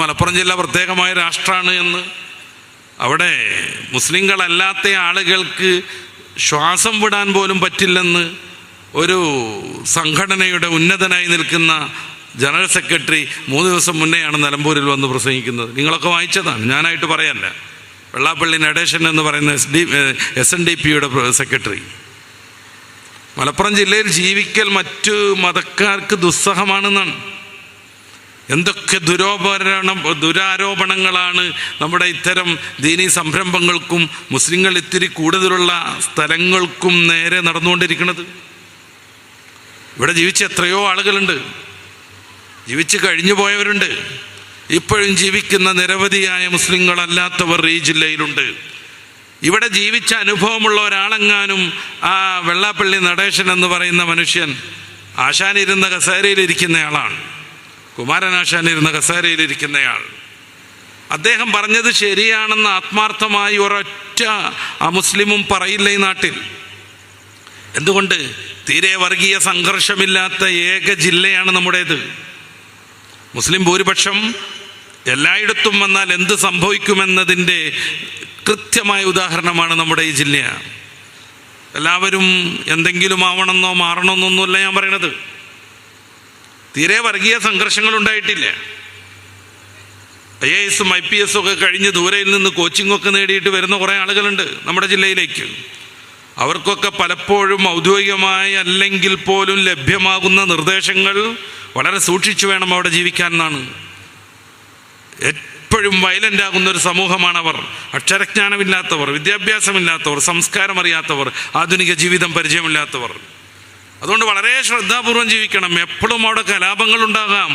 മലപ്പുറം ജില്ല പ്രത്യേകമായ രാഷ്ട്രമാണ് എന്ന്, അവിടെ മുസ്ലിങ്ങളല്ലാത്ത ആളുകൾക്ക് ശ്വാസം വിടാൻ പോലും പറ്റില്ലെന്ന് ഒരു സംഘടനയുടെ ഉന്നതനായി നിൽക്കുന്ന ജനറൽ സെക്രട്ടറി 3 ദിവസം മുന്നെയാണ് നിലമ്പൂരിൽ വന്ന് പ്രസംഗിക്കുന്നത്. നിങ്ങളൊക്കെ വായിച്ചതാണ്, ഞാനായിട്ട് പറയല്ല. വെള്ളാപ്പള്ളി നടേശൻ എന്ന് പറയുന്ന SNDPയുടെ സെക്രട്ടറി. മലപ്പുറം ജില്ലയിൽ ജീവിക്കൽ മറ്റു മതക്കാർക്ക് ദുസ്സഹമാണെന്നാണ്. എന്തൊക്കെ ദുരാരോപണങ്ങളാണ് നമ്മുടെ ഇത്തരം ദീനീ സംരംഭങ്ങൾക്കും മുസ്ലിങ്ങൾ ഇത്തിരി കൂടുതലുള്ള സ്ഥലങ്ങൾക്കും നേരെ നടന്നുകൊണ്ടിരിക്കുന്നത്. ഇവിടെ ജീവിച്ച എത്രയോ ആളുകളുണ്ട്, ജീവിച്ച് കഴിഞ്ഞു പോയവരുണ്ട്, ഇപ്പോഴും ജീവിക്കുന്ന നിരവധിയായ മുസ്ലിങ്ങളല്ലാത്തവർ ഈ ജില്ലയിലുണ്ട്. ഇവിടെ ജീവിച്ച അനുഭവമുള്ള ഒരാളെങ്ങാനും ആ വെള്ളാപ്പള്ളി നടേശൻ എന്ന് പറയുന്ന മനുഷ്യൻ ആശാനിരുന്ന കസേരയിലിരിക്കുന്നയാളാണ്, കുമാരനാശാനിരുന്ന കസേരയിലിരിക്കുന്നയാൾ. അദ്ദേഹം പറഞ്ഞത് ശരിയാണെന്ന് ആത്മാർത്ഥമായി ഒരൊറ്റ മുസ്ലിമും പറയില്ല ഈ നാട്ടിൽ. എന്തുകൊണ്ട്? തീരെ വർഗീയ സംഘർഷമില്ലാത്ത ഏക ജില്ലയാണ് നമ്മുടേത്. മുസ്ലിം ഭൂരിപക്ഷം എല്ലായിടത്തും വന്നാൽ എന്ത് സംഭവിക്കുമെന്നതിൻ്റെ കൃത്യമായ ഉദാഹരണമാണ് നമ്മുടെ ഈ ജില്ല. എല്ലാവരും എന്തെങ്കിലും ആവണമെന്നോ മാറണമെന്നൊന്നുമല്ല ഞാൻ പറയണത്. തീരെ വർഗീയ സംഘർഷങ്ങൾ ഉണ്ടായിട്ടില്ല. IAS-ഉം IPS-ഉം ഒക്കെ കഴിഞ്ഞ് ദൂരയിൽ നിന്ന് കോച്ചിങ്ങൊക്കെ നേടിയിട്ട് വരുന്ന കുറേ ആളുകളുണ്ട് നമ്മുടെ ജില്ലയിലേക്ക്. അവർക്കൊക്കെ പലപ്പോഴും ഔദ്യോഗികമായി അല്ലെങ്കിൽ പോലും ലഭ്യമാകുന്ന നിർദ്ദേശങ്ങൾ വളരെ സൂക്ഷിച്ചു വേണം അവിടെ ജീവിക്കാൻ എന്നാണ്. എപ്പോഴും വയലൻ്റ് ആകുന്നൊരു സമൂഹമാണവർ. അക്ഷരജ്ഞാനമില്ലാത്തവർ, വിദ്യാഭ്യാസമില്ലാത്തവർ, സംസ്കാരം അറിയാത്തവർ, ആധുനിക ജീവിതം പരിചയമില്ലാത്തവർ. അതുകൊണ്ട് വളരെ ശ്രദ്ധാപൂർവം ജീവിക്കണം. എപ്പോഴും അവിടെ കലാപങ്ങൾ ഉണ്ടാകാം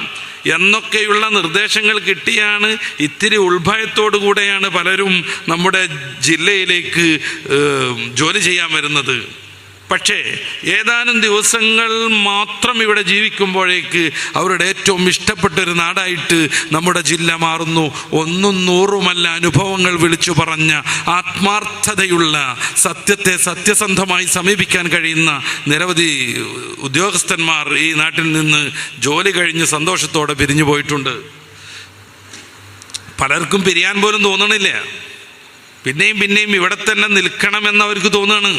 എന്നൊക്കെയുള്ള നിർദ്ദേശങ്ങൾ കിട്ടിയാണ് ഇത്തിരി ഉൾഭയത്തോടു കൂടെയാണ് പലരും നമ്മുടെ ജില്ലയിലേക്ക് ജോലി ചെയ്യാൻ വരുന്നത്. പക്ഷേ ഏതാനും ദിവസങ്ങൾ മാത്രം ഇവിടെ ജീവിക്കുമ്പോഴേക്ക് അവരുടെ ഏറ്റവും ഇഷ്ടപ്പെട്ടൊരു നാടായിട്ട് നമ്മുടെ ജില്ല മാറുന്നു. 100 അനുഭവങ്ങൾ വിളിച്ചു പറഞ്ഞ ആത്മാർത്ഥതയുള്ള, സത്യത്തെ സത്യസന്ധമായി സമീപിക്കാൻ കഴിയുന്ന നിരവധി ഉദ്യോഗസ്ഥന്മാർ ഈ നാട്ടിൽ നിന്ന് ജോലി കഴിഞ്ഞ് സന്തോഷത്തോടെ പിരിഞ്ഞു പോയിട്ടുണ്ട്. പലർക്കും പിരിയാൻ പോലും തോന്നണില്ല. പിന്നെയും ഇവിടെ തന്നെ നിൽക്കണമെന്ന് അവർക്ക് തോന്നുകയാണ്.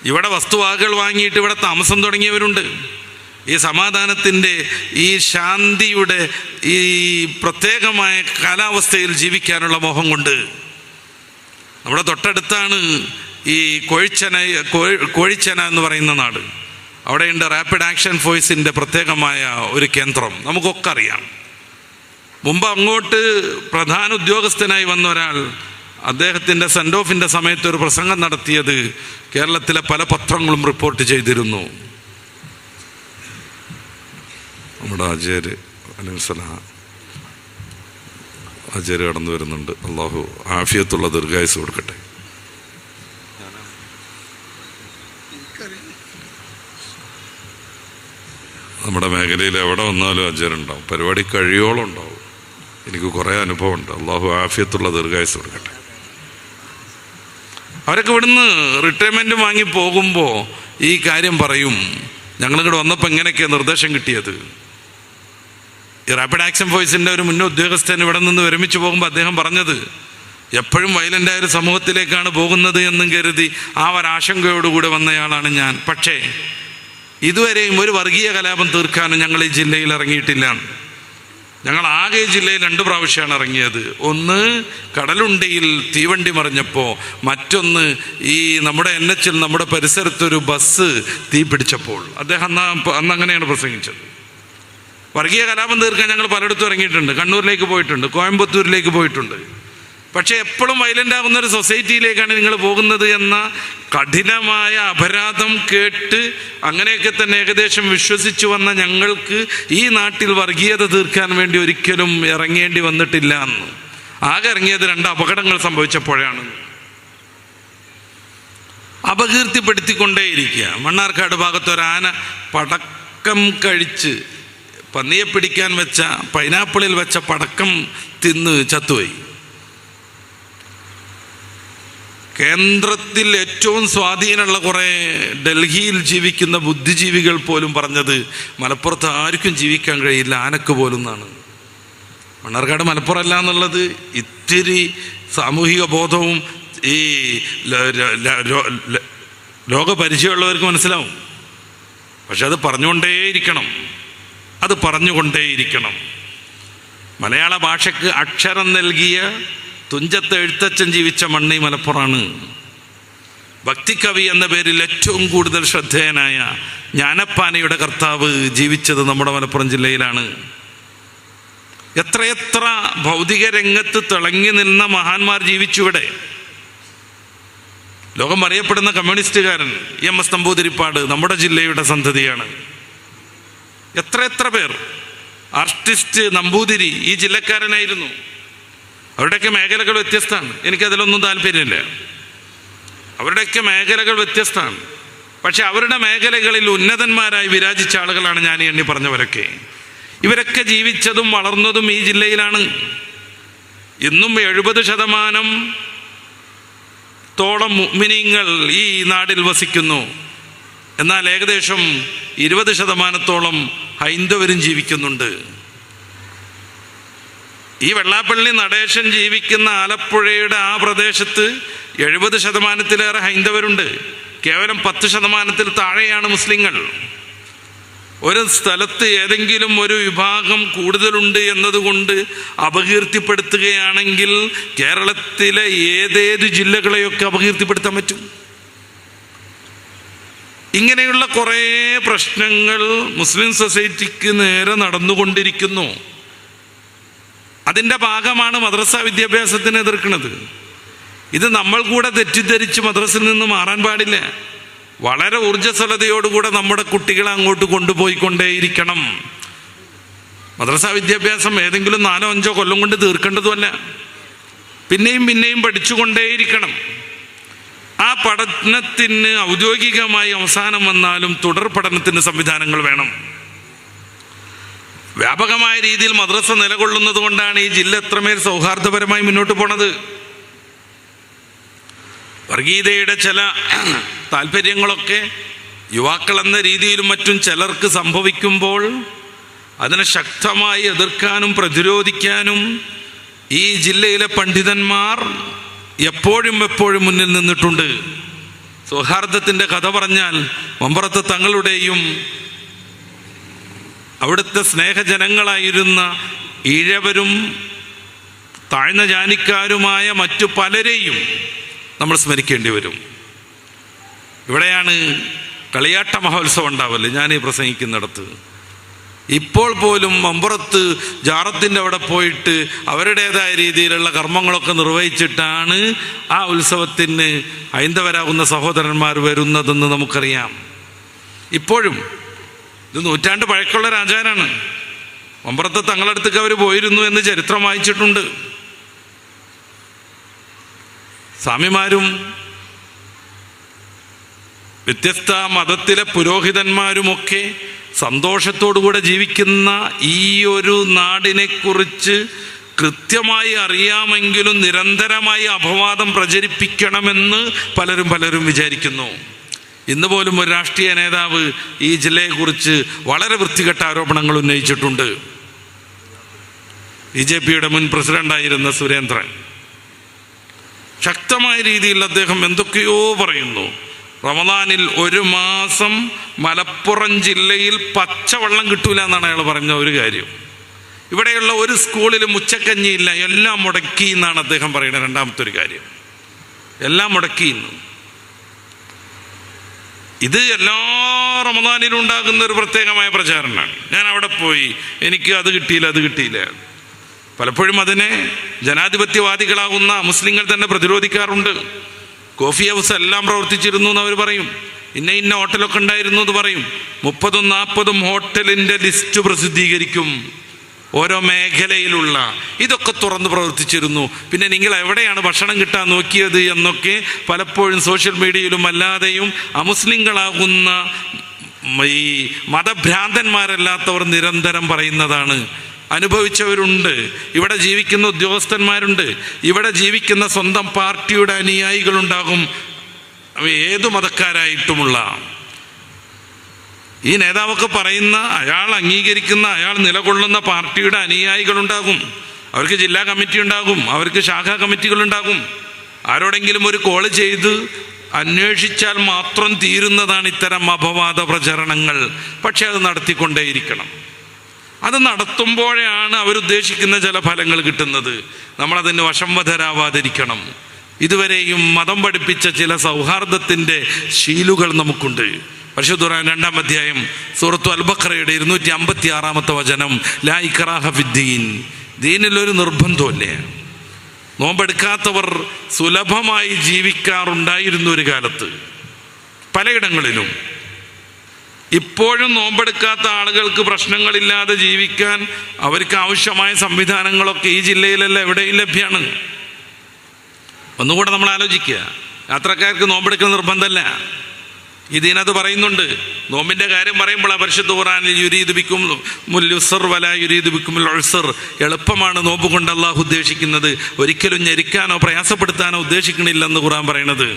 ഇവിടെ വസ്തുവകകൾ വാങ്ങിയിട്ട് ഇവിടെ താമസം തുടങ്ങിയവരുണ്ട്. ഈ സമാധാനത്തിൻ്റെ, ഈ ശാന്തിയുടെ, ഈ പ്രത്യേകമായ കാലാവസ്ഥയിൽ ജീവിക്കാനുള്ള മോഹം കൊണ്ട്. നമ്മുടെ തൊട്ടടുത്താണ് ഈ കോഴിച്ചന എന്ന് പറയുന്ന നാട്. അവിടെയുണ്ട് റാപ്പിഡ് ആക്ഷൻ ഫോഴ്സിൻ്റെ പ്രത്യേകമായ ഒരു കേന്ദ്രം. നമുക്കൊക്കെ അറിയാം. മുമ്പ് അങ്ങോട്ട് പ്രധാന ഉദ്യോഗസ്ഥനായി വന്ന ഒരാൾ അദ്ദേഹത്തിൻ്റെ സെൻഡ് ഓഫിൻ്റെ സമയത്ത് ഒരു പ്രസംഗം നടത്തിയത് കേരളത്തിലെ പല പത്രങ്ങളും റിപ്പോർട്ട് ചെയ്തിരുന്നു. നമ്മുടെ അജയര് കടന്നു വരുന്നുണ്ട്. അള്ളാഹു ആഫിയത്തുള്ള ദീർഘായുസ് കൊടുക്കട്ടെ. നമ്മുടെ മേഖലയിൽ എവിടെ വന്നാലും അജയരുണ്ടാവും. പരിപാടി കഴിയോളം ഉണ്ടാവും. എനിക്ക് കുറേ അനുഭവമുണ്ട്. അള്ളാഹു ആഫിയത്തുള്ള ദീർഘായുസ് കൊടുക്കട്ടെ. അവരൊക്കെ ഇവിടുന്ന് റിട്ടയർമെൻറ്റ് വാങ്ങി പോകുമ്പോൾ ഈ കാര്യം പറയും. ഞങ്ങളിങ്ങോട്ട് വന്നപ്പോൾ എങ്ങനെയൊക്കെയാണ് നിർദ്ദേശം കിട്ടിയത്. ഈ റാപ്പിഡ് ആക്ഷൻ ഫോഴ്സിൻ്റെ ഒരു മുൻ ഉദ്യോഗസ്ഥൻ ഇവിടെ നിന്ന് വിരമിച്ചു പോകുമ്പോൾ അദ്ദേഹം പറഞ്ഞത്, എപ്പോഴും വയലൻ്റായ ഒരു സമൂഹത്തിലേക്കാണ് പോകുന്നത് എന്നും കരുതി ആ ഒരാശങ്കയോടുകൂടെ വന്നയാളാണ് ഞാൻ. പക്ഷേ ഇതുവരെയും ഒരു വർഗീയ കലാപം തീർക്കാനും ഞങ്ങൾ ഈ ജില്ലയിൽ ഇറങ്ങിയിട്ടില്ല. ഞങ്ങൾ ആകെ ജില്ലയിൽ 2 പ്രാവശ്യമാണ് ഇറങ്ങിയത്. ഒന്ന് കടലുണ്ടിയിൽ തീവണ്ടി മറിഞ്ഞപ്പോൾ, മറ്റൊന്ന് ഈ നമ്മുടെ NH-ൽ നമ്മുടെ പരിസരത്തൊരു ബസ് തീ പിടിച്ചപ്പോൾ. അദ്ദേഹം അന്ന് അങ്ങനെയാണ് പ്രസംഗിച്ചത്. വർഗീയ കലാപം തീർക്കാൻ ഞങ്ങൾ പലയിടത്തും ഇറങ്ങിയിട്ടുണ്ട്. കണ്ണൂരിലേക്ക് പോയിട്ടുണ്ട്, കോയമ്പത്തൂരിലേക്ക് പോയിട്ടുണ്ട്. പക്ഷേ എപ്പോഴും വയലൻ്റ് ആകുന്ന ഒരു സൊസൈറ്റിയിലേക്കാണ് നിങ്ങൾ പോകുന്നത് എന്ന കഠിനമായ അപരാധം കേട്ട് അങ്ങനെയൊക്കെ തന്നെ ഏകദേശം വിശ്വസിച്ചു വന്ന ഞങ്ങൾക്ക് ഈ നാട്ടിൽ വർഗീയത തീർക്കാൻ വേണ്ടി ഒരിക്കലും ഇറങ്ങേണ്ടി വന്നിട്ടില്ല എന്ന്. ആകെ ഇറങ്ങിയത് 2 അപകടങ്ങൾ സംഭവിച്ചപ്പോഴാണ്. അപകീർത്തിപ്പെടുത്തിക്കൊണ്ടേയിരിക്കുക. മണ്ണാർക്കാട് ഭാഗത്തൊരാന പടക്കം കഴിച്ച്, പന്നിയെ പിടിക്കാൻ വെച്ച പൈനാപ്പിളിൽ വെച്ച പടക്കം തിന്ന് ചത്തുപോയി. കേന്ദ്രത്തിൽ ഏറ്റവും സ്വാധീനമുള്ള കുറേ ഡൽഹിയിൽ ജീവിക്കുന്ന ബുദ്ധിജീവികൾ പോലും പറഞ്ഞത് മലപ്പുറത്ത് ആർക്കും ജീവിക്കാൻ കഴിയില്ല, ആനക്ക് പോലും എന്നാണ്. മണ്ണാർക്കാട് മലപ്പുറമല്ല എന്നുള്ളത് ഇത്തിരി സാമൂഹിക ബോധവും ഈ ലോകപരിചയമുള്ളവർക്ക് മനസ്സിലാവും. പക്ഷെ അത് പറഞ്ഞുകൊണ്ടേയിരിക്കണം. മലയാള ഭാഷയ്ക്ക് അക്ഷരം നൽകിയ തുഞ്ചത്ത് എഴുത്തച്ഛൻ ജീവിച്ച മണ്ണ് മലപ്പുറമാണ്. ഭക്തികവി എന്ന പേരിൽ ഏറ്റവും കൂടുതൽ ശ്രദ്ധേയനായ ജ്ഞാനപ്പാനയുടെ കർത്താവ് ജീവിച്ചത് നമ്മുടെ മലപ്പുറം ജില്ലയിലാണ്. എത്രയെത്ര ഭൗതിക രംഗത്ത് തിളങ്ങി നിന്ന മഹാന്മാർ ജീവിച്ചിവിടെ. ലോകം അറിയപ്പെടുന്ന കമ്മ്യൂണിസ്റ്റുകാരൻ EMS നമ്പൂതിരിപ്പാട് നമ്മുടെ ജില്ലയുടെ സന്തതിയാണ്. എത്ര പേർ. ആർട്ടിസ്റ്റ് നമ്പൂതിരി ഈ ജില്ലക്കാരനായിരുന്നു. അവരുടെയൊക്കെ മേഖലകൾ വ്യത്യസ്തമാണ്. എനിക്കതിലൊന്നും താല്പര്യമില്ല. അവരുടെയൊക്കെ മേഖലകൾ വ്യത്യസ്തമാണ്. പക്ഷെ അവരുടെ മേഖലകളിൽ ഉന്നതന്മാരായി വിരാജിച്ച ആളുകളാണ് ഞാൻ എണ്ണി പറഞ്ഞവരൊക്കെ. ഇവരൊക്കെ ജീവിച്ചതും വളർന്നതും ഈ ജില്ലയിലാണ്. ഇന്നും 70% മുഅ്മിനീങ്ങൾ ഈ നാടിൽ വസിക്കുന്നു. എന്നാൽ ഏകദേശം 20% ഹൈന്ദവരും ജീവിക്കുന്നുണ്ട്. ഈ വെള്ളാപ്പള്ളി നടേശൻ ജീവിക്കുന്ന ആലപ്പുഴയുടെ ആ പ്രദേശത്ത് 70%-ലേറെ ഹൈന്ദവരുണ്ട്. കേവലം 10% താഴെയാണ് മുസ്ലിങ്ങൾ. ഒരു സ്ഥലത്ത് ഏതെങ്കിലും ഒരു വിഭാഗം കൂടുതലുണ്ട് എന്നതുകൊണ്ട് അപകീർത്തിപ്പെടുത്തുകയാണെങ്കിൽ കേരളത്തിലെ ഏതേത് ജില്ലകളെയൊക്കെ അപകീർത്തിപ്പെടുത്താൻ പറ്റും. ഇങ്ങനെയുള്ള കുറേ പ്രശ്നങ്ങൾ മുസ്ലിം സൊസൈറ്റിക്ക് നേരെ നടന്നുകൊണ്ടിരിക്കുന്നു. അതിൻ്റെ ഭാഗമാണ് മദ്രസ വിദ്യാഭ്യാസത്തിനെ എതിർക്കുന്നത്. ഇത് നമ്മൾ കൂടെ തെറ്റിദ്ധരിച്ച് മദ്രസയിൽ നിന്ന് മാറാൻ പാടില്ല. വളരെ ഊർജ്ജസ്വലതയോടുകൂടെ നമ്മുടെ കുട്ടികളെ അങ്ങോട്ട് കൊണ്ടുപോയിക്കൊണ്ടേയിരിക്കണം. മദ്രസ വിദ്യാഭ്യാസം ഏതെങ്കിലും 4-5 കൊല്ലം കൊണ്ട് തീർക്കേണ്ടതുമല്ല. പിന്നെയും പഠിച്ചുകൊണ്ടേയിരിക്കണം. ആ പഠനത്തിന് ഔദ്യോഗികമായി അവസാനം വന്നാലും തുടർ പഠനത്തിന് സംവിധാനങ്ങൾ വേണം. വ്യാപകമായ രീതിയിൽ മദ്രസ നിലകൊള്ളുന്നത് കൊണ്ടാണ് ഈ ജില്ല എത്രമേൽ സൗഹാർദ്ദപരമായി മുന്നോട്ട് പോണത്. വർഗീയതയുടെ ചില താല്പര്യങ്ങളൊക്കെ യുവാക്കൾ എന്ന രീതിയിലും മറ്റും ചിലർക്ക് സംഭവിക്കുമ്പോൾ അതിനെ ശക്തമായി എതിർക്കാനും പ്രതിരോധിക്കാനും ഈ ജില്ലയിലെ പണ്ഡിതന്മാർ എപ്പോഴും മുന്നിൽ നിന്നിട്ടുണ്ട്. സൗഹാർദ്ദത്തിൻ്റെ കഥ പറഞ്ഞാൽ മമ്പറത്ത് തങ്ങളുടെയും അവിടുത്തെ സ്നേഹജനങ്ങളായിരുന്ന ഈഴവരും താഴ്ന്ന ജാതിക്കാരുമായ മറ്റു പലരെയും നമ്മൾ സ്മരിക്കേണ്ടി വരും. ഇവിടെയാണ് കളിയാട്ട മഹോത്സവം ഉണ്ടാവല്ലേ ഞാൻ ഈ പ്രസംഗിക്കുന്നിടത്ത്. ഇപ്പോൾ പോലും മമ്പുറത്ത് ജാറത്തിൻ്റെ അവിടെ പോയിട്ട് അവരുടേതായ രീതിയിലുള്ള കർമ്മങ്ങളൊക്കെ നിർവഹിച്ചിട്ടാണ് ആ ഉത്സവത്തിന് ഹൈന്ദവരാകുന്ന സഹോദരന്മാർ വരുന്നതെന്ന് നമുക്കറിയാം. ഇപ്പോഴും ഇത് നൂറ്റാണ്ട് പഴക്കമുള്ള രാജാവാണ്. മമ്പുറത്ത് തങ്ങളടുത്തേക്ക് അവർ പോയിരുന്നു എന്ന് ചരിത്രം വായിച്ചിട്ടുണ്ട്. സ്വാമിമാരും വ്യത്യസ്ത മതത്തിലെ പുരോഹിതന്മാരുമൊക്കെ സന്തോഷത്തോടുകൂടെ ജീവിക്കുന്ന ഈ ഒരു നാടിനെക്കുറിച്ച് കൃത്യമായി അറിയാമെങ്കിലും നിരന്തരമായി അപവാദം പ്രചരിപ്പിക്കണമെന്ന് പലരും വിചാരിക്കുന്നു. ഇന്ന് പോലും ഒരു രാഷ്ട്രീയ നേതാവ് ഈ ജില്ലയെക്കുറിച്ച് വളരെ വൃത്തികെട്ട ആരോപണങ്ങൾ ഉന്നയിച്ചിട്ടുണ്ട്. BJPയുടെ മുൻ പ്രസിഡന്റായിരുന്ന സുരേന്ദ്രൻ ശക്തമായ രീതിയിൽ അദ്ദേഹം എന്തൊക്കെയോ പറയുന്നു. റമദാനിൽ 1 മാസം മലപ്പുറം ജില്ലയിൽ പച്ചവെള്ളം കിട്ടൂല എന്നാണ് അയാൾ പറഞ്ഞ ഒരു കാര്യം. ഇവിടെയുള്ള ഒരു സ്കൂളിലും ഉച്ചക്കഞ്ഞിയില്ല, എല്ലാം മുടക്കി എന്നാണ് അദ്ദേഹം പറയുന്നത്. രണ്ടാമത്തെ ഒരു കാര്യം, എല്ലാം മുടക്കിയെന്ന്. ഇത് എല്ലാ റമദാനിലും ഉണ്ടാകുന്ന ഒരു പ്രത്യേകമായ പ്രചാരണമാണ്. ഞാൻ അവിടെ പോയി, എനിക്ക് അത് കിട്ടിയില്ല. പലപ്പോഴും അതിനെ ജനാധിപത്യവാദികളാകുന്ന മുസ്ലിങ്ങൾ തന്നെ പ്രതിരോധിക്കാറുണ്ട്. കോഫി ഹൗസ് എല്ലാം പ്രവർത്തിച്ചിരുന്നു എന്ന് അവർ പറയും. ഇന്ന ഹോട്ടലൊക്കെ ഉണ്ടായിരുന്നു എന്ന് പറയും. 30-40 ഹോട്ടലിൻ്റെ ലിസ്റ്റ് പ്രസിദ്ധീകരിക്കും. ഓരോ മേഖലയിലുള്ള ഇതൊക്കെ തുറന്ന് പ്രവർത്തിച്ചിരുന്നു. പിന്നെ നിങ്ങൾ എവിടെയാണ് ഭക്ഷണം കിട്ടാൻ നോക്കിയത് എന്നൊക്കെ പലപ്പോഴും സോഷ്യൽ മീഡിയയിലും അല്ലാതെയും അമുസ്ലിങ്ങളാകുന്ന ഈ മതഭ്രാന്തന്മാരല്ലാത്തവർ നിരന്തരം പറയുന്നതാണ്. അനുഭവിച്ചവരുണ്ട്. ഇവിടെ ജീവിക്കുന്ന ഉദ്യോഗസ്ഥന്മാരുണ്ട്. ഇവിടെ ജീവിക്കുന്ന സ്വന്തം പാർട്ടിയുടെ അനുയായികളുണ്ടാകും, ഏതു മതക്കാരായിട്ടുമുള്ള. ഈ നേതാവൊക്കെ പറയുന്ന, അയാൾ അംഗീകരിക്കുന്ന, അയാൾ നിലകൊള്ളുന്ന പാർട്ടിയുടെ അനുയായികളുണ്ടാകും. അവർക്ക് ജില്ലാ കമ്മിറ്റി ഉണ്ടാകും, അവർക്ക് ശാഖാ കമ്മിറ്റികളുണ്ടാകും. ആരോടെങ്കിലും ഒരു കോള് ചെയ്ത് അന്വേഷിച്ചാൽ മാത്രം തീരുന്നതാണ് ഇത്തരം അപവാദ പ്രചരണങ്ങൾ. പക്ഷെ അത് നടത്തിക്കൊണ്ടേയിരിക്കണം. അത് നടത്തുമ്പോഴാണ് അവരുദ്ദേശിക്കുന്ന ചില ഫലങ്ങൾ കിട്ടുന്നത്. നമ്മളതിന് വശംവദരാവാതിരിക്കണം. ഇതുവരെയും മതം പഠിപ്പിച്ച ചില സൗഹാർദ്ദത്തിൻ്റെ ശീലുകൾ നമുക്കുണ്ട്. പരിശുദ്ധ ഖുർആൻ 2-ാം അധ്യായം സൂറത്തു അൽ-ബഖറയുടെ 256-ാമത്തെ വചനം, ലാ ഇക്റാഹ ഫിദ്ദീൻ, ദീനിലൊരു നിർബന്ധമില്ലേ. നോമ്പെടുക്കാത്തവർ സുലഭമായി ജീവിക്കാറുണ്ടായിരുന്നു ഒരു കാലത്ത് പലയിടങ്ങളിലും. ഇപ്പോഴും നോമ്പെടുക്കാത്ത ആളുകൾക്ക് പ്രശ്നങ്ങളില്ലാതെ ജീവിക്കാൻ അവർക്ക് ആവശ്യമായ സംവിധാനങ്ങളൊക്കെ ഈ ജില്ലയിലല്ല എവിടെയും ലഭ്യമാണ്. ഒന്നുകൂടെ നമ്മൾ ആലോചിക്കുക. യാത്രക്കാർക്ക് നോമ്പെടുക്കൽ നിർബന്ധമല്ല. ഇതിനകത്ത് പറയുന്നുണ്ട്. നോമ്പിൻ്റെ കാര്യം പറയുമ്പോൾ പരിശുദ്ധ ഖുർആനിൽ യുരീദു ബിക്കുമുൽ യുസ്ർ വലാ യുരീദു ബിക്കുമുൽ ഉസ്ർ, എളുപ്പമാണ് നോമ്പ് കൊണ്ട് അള്ളാഹു ഉദ്ദേശിക്കുന്നത്, ഒരിക്കലും ഞെരിക്കാനോ പ്രയാസപ്പെടുത്താനോ ഉദ്ദേശിക്കണില്ലെന്ന് ഖുർആൻ പറയണത്.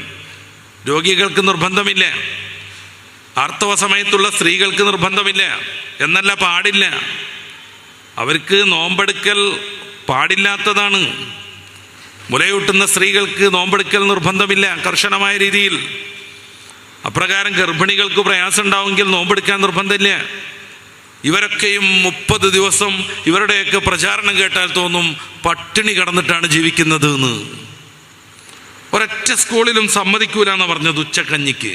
രോഗികൾക്ക് നിർബന്ധമില്ല, ആർത്തവ സമയത്തുള്ള സ്ത്രീകൾക്ക് നിർബന്ധമില്ല എന്നല്ല, പാടില്ല. അവർക്ക് നോമ്പെടുക്കൽ പാടില്ലാത്തതാണ്. മുലയൂട്ടുന്ന സ്ത്രീകൾക്ക് നോമ്പെടുക്കൽ നിർബന്ധമില്ല കർശനമായ രീതിയിൽ. അപ്രകാരം ഗർഭിണികൾക്ക് പ്രയാസം ഉണ്ടാവുമെങ്കിൽ നോമ്പെടുക്കാൻ നിർബന്ധമില്ല. ഇവരൊക്കെയും 30 ദിവസം ഇവരുടെയൊക്കെ പ്രചാരണം കേട്ടാൽ തോന്നും പട്ടിണി കിടന്നിട്ടാണ് ജീവിക്കുന്നത് എന്ന്. ഒരൊറ്റ സ്കൂളിലും സമ്മതിക്കൂല എന്ന് പറഞ്ഞത് ഉച്ചക്കഞ്ഞിക്ക്.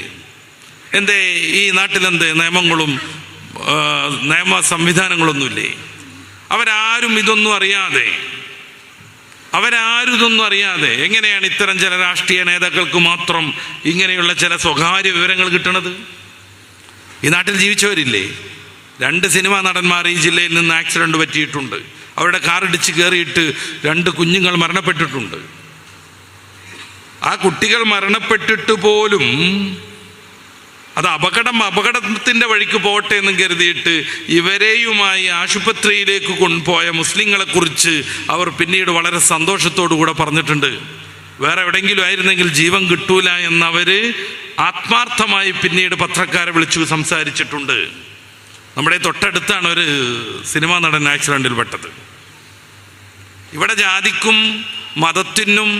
എന്തേ ഈ നാട്ടിലെന്തേ നിയമങ്ങളും നിയമ സംവിധാനങ്ങളൊന്നുമില്ലേ? അവരാരും ഇതൊന്നും അറിയാതെ എങ്ങനെയാണ് ഇത്തരം ചില രാഷ്ട്രീയ നേതാക്കൾക്ക് മാത്രം ഇങ്ങനെയുള്ള ചില സ്വകാര്യ വിവരങ്ങൾ കിട്ടണത്? ഈ നാട്ടിൽ ജീവിച്ചവരില്ലേ? 2 സിനിമാ നടന്മാർ ഈ ജില്ലയിൽ നിന്ന് ആക്സിഡന്റ് പറ്റിയിട്ടുണ്ട്. അവരുടെ കാറിടിച്ച് കയറിയിട്ട് 2 കുഞ്ഞുങ്ങൾ മരണപ്പെട്ടിട്ടുണ്ട്. ആ കുട്ടികൾ മരണപ്പെട്ടിട്ട് പോലും അത് അപകടത്തിൻ്റെ വഴിക്ക് പോട്ടെ എന്ന് കരുതിയിട്ട് ഇവരെയുമായി ആശുപത്രിയിലേക്ക് കൊണ്ടുപോയ മുസ്ലിങ്ങളെ കുറിച്ച് അവർ പിന്നീട് വളരെ സന്തോഷത്തോടു കൂടെ പറഞ്ഞിട്ടുണ്ട്. വേറെ എവിടെയെങ്കിലും ആയിരുന്നെങ്കിൽ ജീവൻ കിട്ടൂല എന്നവർ ആത്മാർത്ഥമായി പിന്നീട് പത്രക്കാരെ വിളിച്ചു സംസാരിച്ചിട്ടുണ്ട്. നമ്മുടെ തൊട്ടടുത്താണ് ഒരു സിനിമാ നടൻ ആക്സിഡന്റിൽ പെട്ടത്. ഇവിടെ ജാതിക്കും മതത്തിനും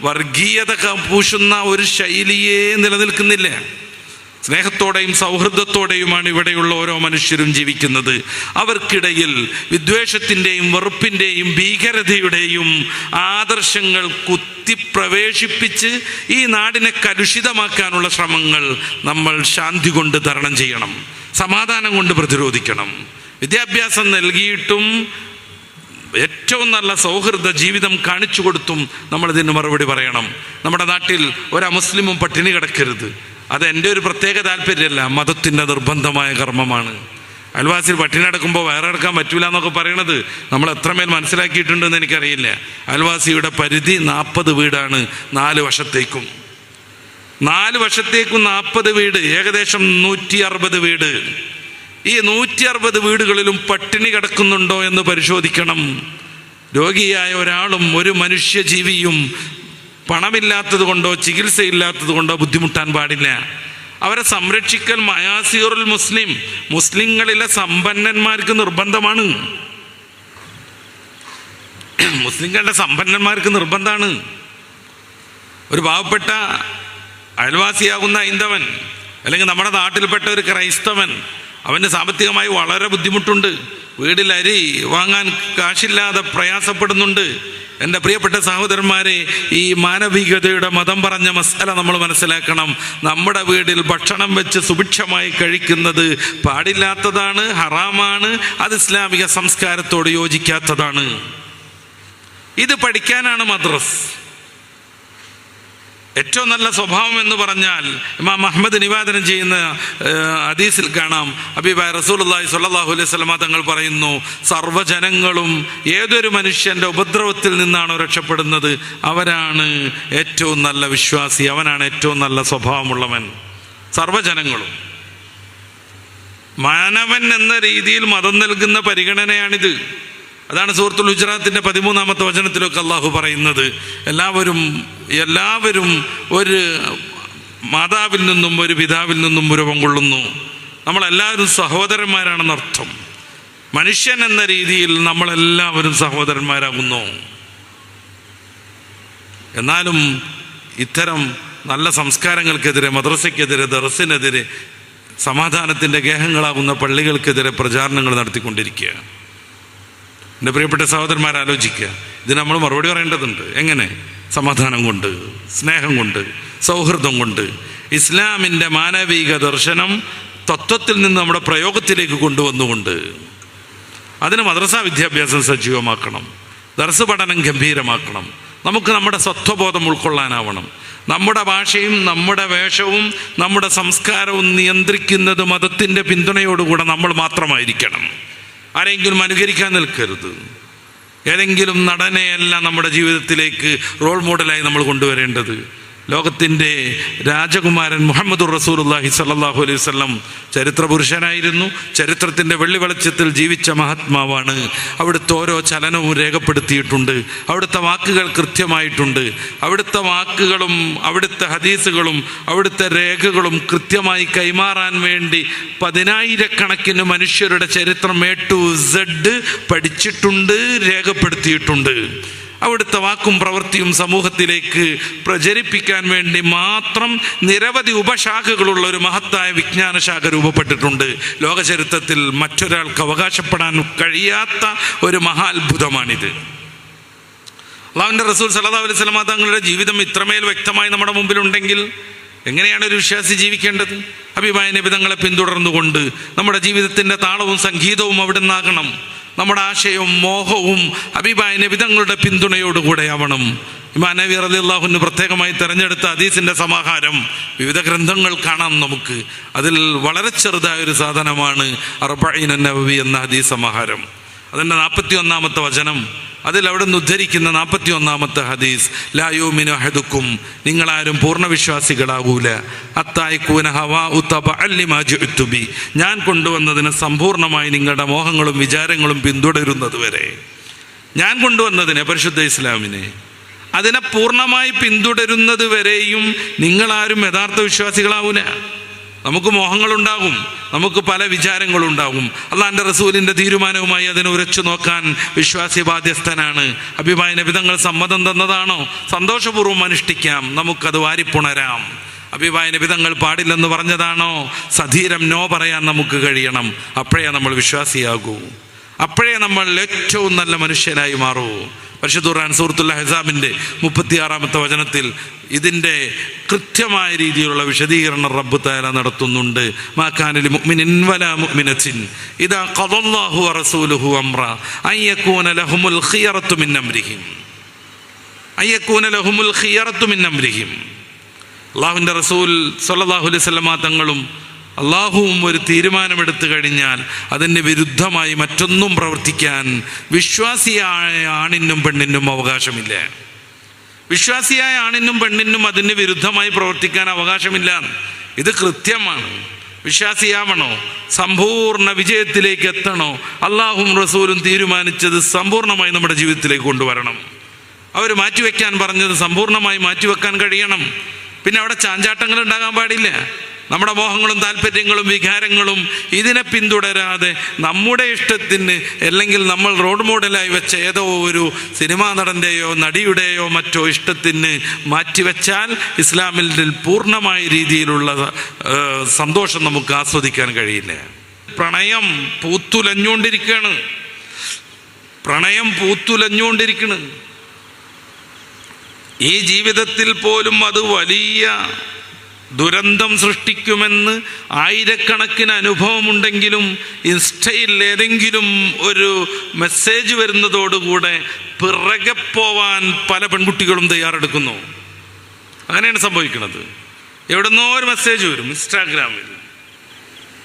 വർഗീയത പൂശുന്ന ഒരു ശൈലിയേ നിലനിൽക്കുന്നില്ല. സ്നേഹത്തോടെയും സൗഹൃദത്തോടെയുമാണ് ഇവിടെയുള്ള ഓരോ മനുഷ്യരും ജീവിക്കുന്നത്. അവർക്കിടയിൽ വിദ്വേഷത്തിൻ്റെയും വെറുപ്പിൻ്റെയും ഭീകരതയുടെയും ആദർശങ്ങൾ കുത്തിപ്രവേശിപ്പിച്ച് ഈ നാടിനെ കലുഷിതമാക്കാനുള്ള ശ്രമങ്ങൾ നമ്മൾ ശാന്തി കൊണ്ട് തരണം ചെയ്യണം, സമാധാനം കൊണ്ട് പ്രതിരോധിക്കണം. വിദ്യാഭ്യാസം നൽകിയിട്ടും ഏറ്റവും നല്ല സൗഹൃദ ജീവിതം കാണിച്ചു കൊടുത്തും നമ്മളിതിന് മറുപടി പറയണം. നമ്മുടെ നാട്ടിൽ ഒരമുസ്ലിമും പട്ടിണി കിടക്കരുത്. അത് എൻ്റെ ഒരു പ്രത്യേക താല്പര്യമല്ല, മതത്തിൻ്റെ നിർബന്ധമായ കർമ്മമാണ്. അയൽവാസിയിൽ പട്ടിണി കിടക്കുമ്പോൾ വയറ് കിടക്കാൻ പറ്റൂല എന്നൊക്കെ പറയണത് നമ്മൾ എത്രമേൽ മനസ്സിലാക്കിയിട്ടുണ്ടെന്ന് എനിക്കറിയില്ല. അയൽവാസിയുടെ പരിധി 40 വീടാണ് 4 വശത്തേക്കും. 4 വശത്തേക്കും 40 വീട്, ഏകദേശം 160 വീട്. ഈ 160 വീടുകളിലും പട്ടിണി കിടക്കുന്നുണ്ടോ എന്ന് പരിശോധിക്കണം. രോഗിയായ ഒരാളും ഒരു മനുഷ്യജീവിയും പണമില്ലാത്തത് കൊണ്ടോ ചികിത്സയില്ലാത്തത് കൊണ്ടോ ബുദ്ധിമുട്ടാൻ പാടില്ല. അവരെ സംരക്ഷിക്കൽ മയാസിറുൽ മുസ്ലിം, മുസ്ലിങ്ങളിലെ സമ്പന്നന്മാർക്ക് നിർബന്ധമാണ്. മുസ്ലിങ്ങളുടെ സമ്പന്നന്മാർക്ക് നിർബന്ധമാണ്. ഒരു പാവപ്പെട്ട അയൽവാസിയാകുന്ന ഹൈന്ദവൻ അല്ലെങ്കിൽ നമ്മുടെ നാട്ടിൽപ്പെട്ട ഒരു ക്രൈസ്തവൻ, അവന് സാമ്പത്തികമായി വളരെ ബുദ്ധിമുട്ടുണ്ട്. വീട്ടിൽ അരി വാങ്ങാൻ കാശില്ലാതെ പ്രയാസപ്പെടുന്നുണ്ട്. എൻ്റെ പ്രിയപ്പെട്ട സഹോദരന്മാരെ, ഈ മാനവികതയുടെ മതം പറഞ്ഞ മസാല നമ്മൾ മനസ്സിലാക്കണം. നമ്മുടെ വീട്ടിൽ ഭക്ഷണം വെച്ച് സുഭിക്ഷമായി കഴിക്കുന്നത് പാടില്ലാത്തതാണ്, ഹറാമാണ്. അത് ഇസ്ലാമിക സംസ്കാരത്തോട് യോജിക്കാത്തതാണ്. ഇത് പഠിക്കാനാണ് മദ്രസ്. ഏറ്റവും നല്ല സ്വഭാവം എന്ന് പറഞ്ഞാൽ ഇമാം അഹ്മദ് നിവേദനം ചെയ്യുന്ന ഹദീസിൽ കാണാം, ഹബീബായ റസൂലുള്ളാഹി സ്വല്ലല്ലാഹു അലൈഹി വസല്ലമ തങ്ങൾ പറയുന്നു, സർവ്വജനങ്ങളും ഏതൊരു മനുഷ്യൻ്റെ ഉപദ്രവത്തിൽ നിന്നാണോ രക്ഷപ്പെടുന്നത് അവരാണ് ഏറ്റവും നല്ല വിശ്വാസി, അവനാണ് ഏറ്റവും നല്ല സ്വഭാവമുള്ളവൻ. സർവ്വജനങ്ങളും മാനവൻ എന്ന രീതിയിൽ മതം നൽകുന്ന പരിഗണനയാണിത്. അതാണ് സൂറത്തുൽ ഹുജറാത്തിന്റെ 13-ാമത്തെ വചനത്തിലൊക്കെ അള്ളാഹു പറയുന്നത്, എല്ലാവരും ഒരു മാതാവിൽ നിന്നും ഒരു പിതാവിൽ നിന്നും രൂപം കൊള്ളുന്നു. നമ്മളെല്ലാവരും സഹോദരന്മാരാണെന്നർത്ഥം. മനുഷ്യൻ എന്ന രീതിയിൽ നമ്മളെല്ലാവരും സഹോദരന്മാരാകുന്നു. എന്നാലും ഇത്തരം നല്ല സംസ്കാരങ്ങൾക്കെതിരെ, മദ്രസയ്ക്കെതിരെ, ദർസിനെതിരെ, സമാധാനത്തിൻ്റെ ഗേഹങ്ങളാകുന്ന പള്ളികൾക്കെതിരെ പ്രചാരണങ്ങൾ നടത്തിക്കൊണ്ടിരിക്കുക. എൻ്റെ പ്രിയപ്പെട്ട സഹോദരന്മാരാലോചിക്കുക, ഇതിന് നമ്മൾ മറുപടി പറയേണ്ടതുണ്ട്. എങ്ങനെ? സമാധാനം കൊണ്ട്, സ്നേഹം കൊണ്ട്, സൗഹൃദം കൊണ്ട്, ഇസ്ലാമിൻ്റെ മാനവിക ദർശനം തത്വത്തിൽ നിന്ന് നമ്മുടെ പ്രയോഗത്തിലേക്ക് കൊണ്ടുവന്നുകൊണ്ട്. അതിന് മദ്രസ വിദ്യാഭ്യാസം സജീവമാക്കണം, ദർസ് പഠനം ഗംഭീരമാക്കണം, നമുക്ക് നമ്മുടെ സ്വത്വബോധം ഉൾക്കൊള്ളാനാവണം. നമ്മുടെ ഭാഷയും നമ്മുടെ വേഷവും നമ്മുടെ സംസ്കാരവും നിയന്ത്രിക്കുന്നത് മതത്തിൻ്റെ പിന്തുണയോടുകൂടെ നമ്മൾ മാത്രമായിരിക്കണം. ആരെങ്കിലും അനുകരിക്കാൻ നിൽക്കരുത്. ഏതെങ്കിലും നടനെയല്ല നമ്മുടെ ജീവിതത്തിലേക്ക് റോൾ മോഡലായി നമ്മൾ കൊണ്ടുവരേണ്ടത്. ലോകത്തിൻ്റെ രാജകുമാരൻ മുഹമ്മദുർ റസൂലുള്ളാഹി സ്വല്ലല്ലാഹു അലൈഹി വസല്ലം ചരിത്ര പുരുഷനായിരുന്നു. ചരിത്രത്തിൻ്റെ വെള്ളി വെളിച്ചത്തിൽ ജീവിച്ച മഹാത്മാവാണ്. അവിടുത്തെ ഓരോ ചലനവും രേഖപ്പെടുത്തിയിട്ടുണ്ട്. അവിടുത്തെ വാക്കുകൾ കൃത്യമായിട്ടുണ്ട്. അവിടുത്തെ വാക്കുകളും അവിടുത്തെ ഹദീസുകളും അവിടുത്തെ രേഖകളും കൃത്യമായി കൈമാറാൻ വേണ്ടി 10,000-കണക്കിന് മനുഷ്യരുടെ ചരിത്രം A to Z പഠിച്ചിട്ടുണ്ട്, രേഖപ്പെടുത്തിയിട്ടുണ്ട്. അവിടുത്തെ വാക്കും പ്രവൃത്തിയും സമൂഹത്തിലേക്ക് പ്രചരിപ്പിക്കാൻ വേണ്ടി മാത്രം നിരവധി ഉപശാഖകളുള്ള ഒരു മഹത്തായ വിജ്ഞാനശാഖ രൂപപ്പെട്ടിട്ടുണ്ട്. ലോകചരിത്രത്തിൽ മറ്റൊരാൾക്ക് അവകാശപ്പെടാൻ കഴിയാത്ത ഒരു മഹാത്ഭുതമാണിത്. അല്ലാഹുവിൻ്റെ റസൂൽ സല്ലല്ലാഹു അലൈഹി വസല്ലം തങ്ങളുടെ ജീവിതം ഇത്രമേൽ വ്യക്തമായി നമ്മുടെ മുമ്പിലുണ്ടെങ്കിൽ എങ്ങനെയാണ് ഒരു വിശ്വാസി ജീവിക്കേണ്ടത്? ഹബീബായ നബി തങ്ങളെ പിന്തുടർന്നുകൊണ്ട് നമ്മുടെ ജീവിതത്തിൻ്റെ താളവും സംഗീതവും അവിടെ നിന്നാകണം. നമ്മുടെ ആശയവും മോഹവും ഹബീബായ നബി തങ്ങളുടെ പിന്തുണയോടുകൂടെ ആവണം. ഇമാം നബി റളിയല്ലാഹു അൻഹു പ്രത്യേകമായി തിരഞ്ഞെടുത്ത ഹദീസിൻ്റെ സമാഹാരം വിവിധ ഗ്രന്ഥങ്ങൾ കാണാം നമുക്ക്. അതിൽ വളരെ ചെറുതായ ഒരു സാധനമാണ് അർബഈൻ നബവി എന്ന ഹദീസ് സമാഹാരം. അതിൻ്റെ 41-ാമത്തെ വചനം, അതിൽ അവിടെ നിന്ന് ഉദ്ധരിക്കുന്ന 41-ാമത്തെ ഹദീസ്, ലാ യുമിനു അഹദുക്കും, നിങ്ങളാരും പൂർണ്ണ വിശ്വാസികളാകൂല, അത്തായിക്കൂന ഹവാഉ തബഅൻ ലിമാ ജിഅ്തു ബി, ഞാൻ കൊണ്ടുവന്നതിന് സമ്പൂർണ്ണമായി നിങ്ങളുടെ മോഹങ്ങളും വിചാരങ്ങളും പിന്തുടരുന്നത് വരെ. ഞാൻ കൊണ്ടുവന്നതിനെ, പരിശുദ്ധ ഇസ്ലാമിനെ, അതിനെ പൂർണ്ണമായി പിന്തുടരുന്നത് വരെയും നിങ്ങളാരും യഥാർത്ഥ വിശ്വാസികളാവൂല. നമുക്ക് മോഹങ്ങളുണ്ടാകും, നമുക്ക് പല വിചാരങ്ങളുണ്ടാകും. അള്ളാഹിൻ്റെ റസൂലിൻ്റെ തീരുമാനവുമായി അതിനെ ഉരച്ചു നോക്കാൻ വിശ്വാസി ബാധ്യസ്ഥനാണ്. ഹബീബായ നബി തങ്ങൾ സമ്മതം തന്നതാണോ സന്തോഷപൂർവ്വം അനുഷ്ഠിക്കാം, നമുക്കത് വാരിപ്പുണരാം. ഹബീബായ നബി തങ്ങൾ പാടില്ലെന്ന് പറഞ്ഞതാണോ സധീരം നോ പറയാൻ നമുക്ക് കഴിയണം. അപ്പോഴേ നമ്മൾ വിശ്വാസിയാകൂ, അപ്പോഴേ നമ്മൾ ഏറ്റവും നല്ല മനുഷ്യനായി മാറൂ. പരിശുദ്ധ ഖുർആൻ സൂറത്തുൽ അഹ്സാബിൻ്റെ 36-ാമത്തെ വചനത്തിൽ ഇതിൻ്റെ കൃത്യമായ രീതിയിലുള്ള വിശദീകരണം റബ്ബ് തആല നടത്തുന്നുണ്ട്. മാ കാന ലിൽ മുഅ്മിനിൻ വലാ മുഅ്മിനത്തിൻ ഇദാ ഖദല്ലാഹു വറസൂലുഹു അംറ അൻ യകൂന ലഹുമുൽ ഖിയറത്തു മിൻ അംരിഹിം, അൻ യകൂന ലഹുമുൽ ഖിയറത്തു മിൻ അംരിഹിം. അല്ലാഹുവിൻ്റെ റസൂൽ സ്വല്ലല്ലാഹു അലൈഹി വസല്ലമ തങ്ങളും അള്ളാഹുവും ഒരു തീരുമാനമെടുത്തു കഴിഞ്ഞാൽ അതിന് വിരുദ്ധമായി മറ്റൊന്നും പ്രവർത്തിക്കാൻ വിശ്വാസിയായ ആണിനും പെണ്ണിനും അവകാശമില്ല. വിശ്വാസിയായ ആണിനും പെണ്ണിനും അതിന് വിരുദ്ധമായി പ്രവർത്തിക്കാൻ അവകാശമില്ല. ഇത് കൃത്യമാണ്. വിശ്വാസിയാവണോ, സമ്പൂർണ്ണ വിജയത്തിലേക്ക് എത്തണോ, അള്ളാഹും റസൂലും തീരുമാനിച്ചത് സമ്പൂർണ്ണമായി നമ്മുടെ ജീവിതത്തിലേക്ക് കൊണ്ടുവരണം. അവർ മാറ്റിവെക്കാൻ പറഞ്ഞത് സമ്പൂർണ്ണമായി മാറ്റിവെക്കാൻ കഴിയണം. പിന്നെ അവിടെ ചാഞ്ചാട്ടങ്ങൾ ഉണ്ടാകാൻ പാടില്ല. നമ്മുടെ മോഹങ്ങളും താല്പര്യങ്ങളും വികാരങ്ങളും ഇതിനെ പിന്തുടരാതെ നമ്മുടെ ഇഷ്ടത്തിന്, അല്ലെങ്കിൽ നമ്മൾ റോഡ് മോഡലായി വെച്ച ഏതോ ഒരു സിനിമാ നടൻ്റെയോ നടിയുടെയോ മറ്റോ ഇഷ്ടത്തിന് മാറ്റിവെച്ചാൽ ഇസ്ലാമിൽ പൂർണ്ണമായ രീതിയിലുള്ള സന്തോഷം നമുക്ക് ആസ്വദിക്കാൻ കഴിയില്ല. പ്രണയം പൂത്തുലഞ്ഞുകൊണ്ടിരിക്കുകയാണ്, പ്രണയം പൂത്തുലഞ്ഞുകൊണ്ടിരിക്കുകയാണ്. ഈ ജീവിതത്തിൽ പോലും അത് വലിയ ദുരന്തം സൃഷ്ടിക്കുമെന്ന് ആയിരക്കണക്കിന് അനുഭവമുണ്ടെങ്കിലും ഇൻസ്റ്റയിൽ ഏതെങ്കിലും ഒരു മെസ്സേജ് വരുന്നതോടുകൂടെ പിറകെ പോവാൻ പല പെൺകുട്ടികളും തയ്യാറെടുക്കുന്നു. അങ്ങനെയാണ് സംഭവിക്കുന്നത്. എവിടുന്നോ ഒരു മെസ്സേജ് വരും ഇൻസ്റ്റാഗ്രാമിൽ,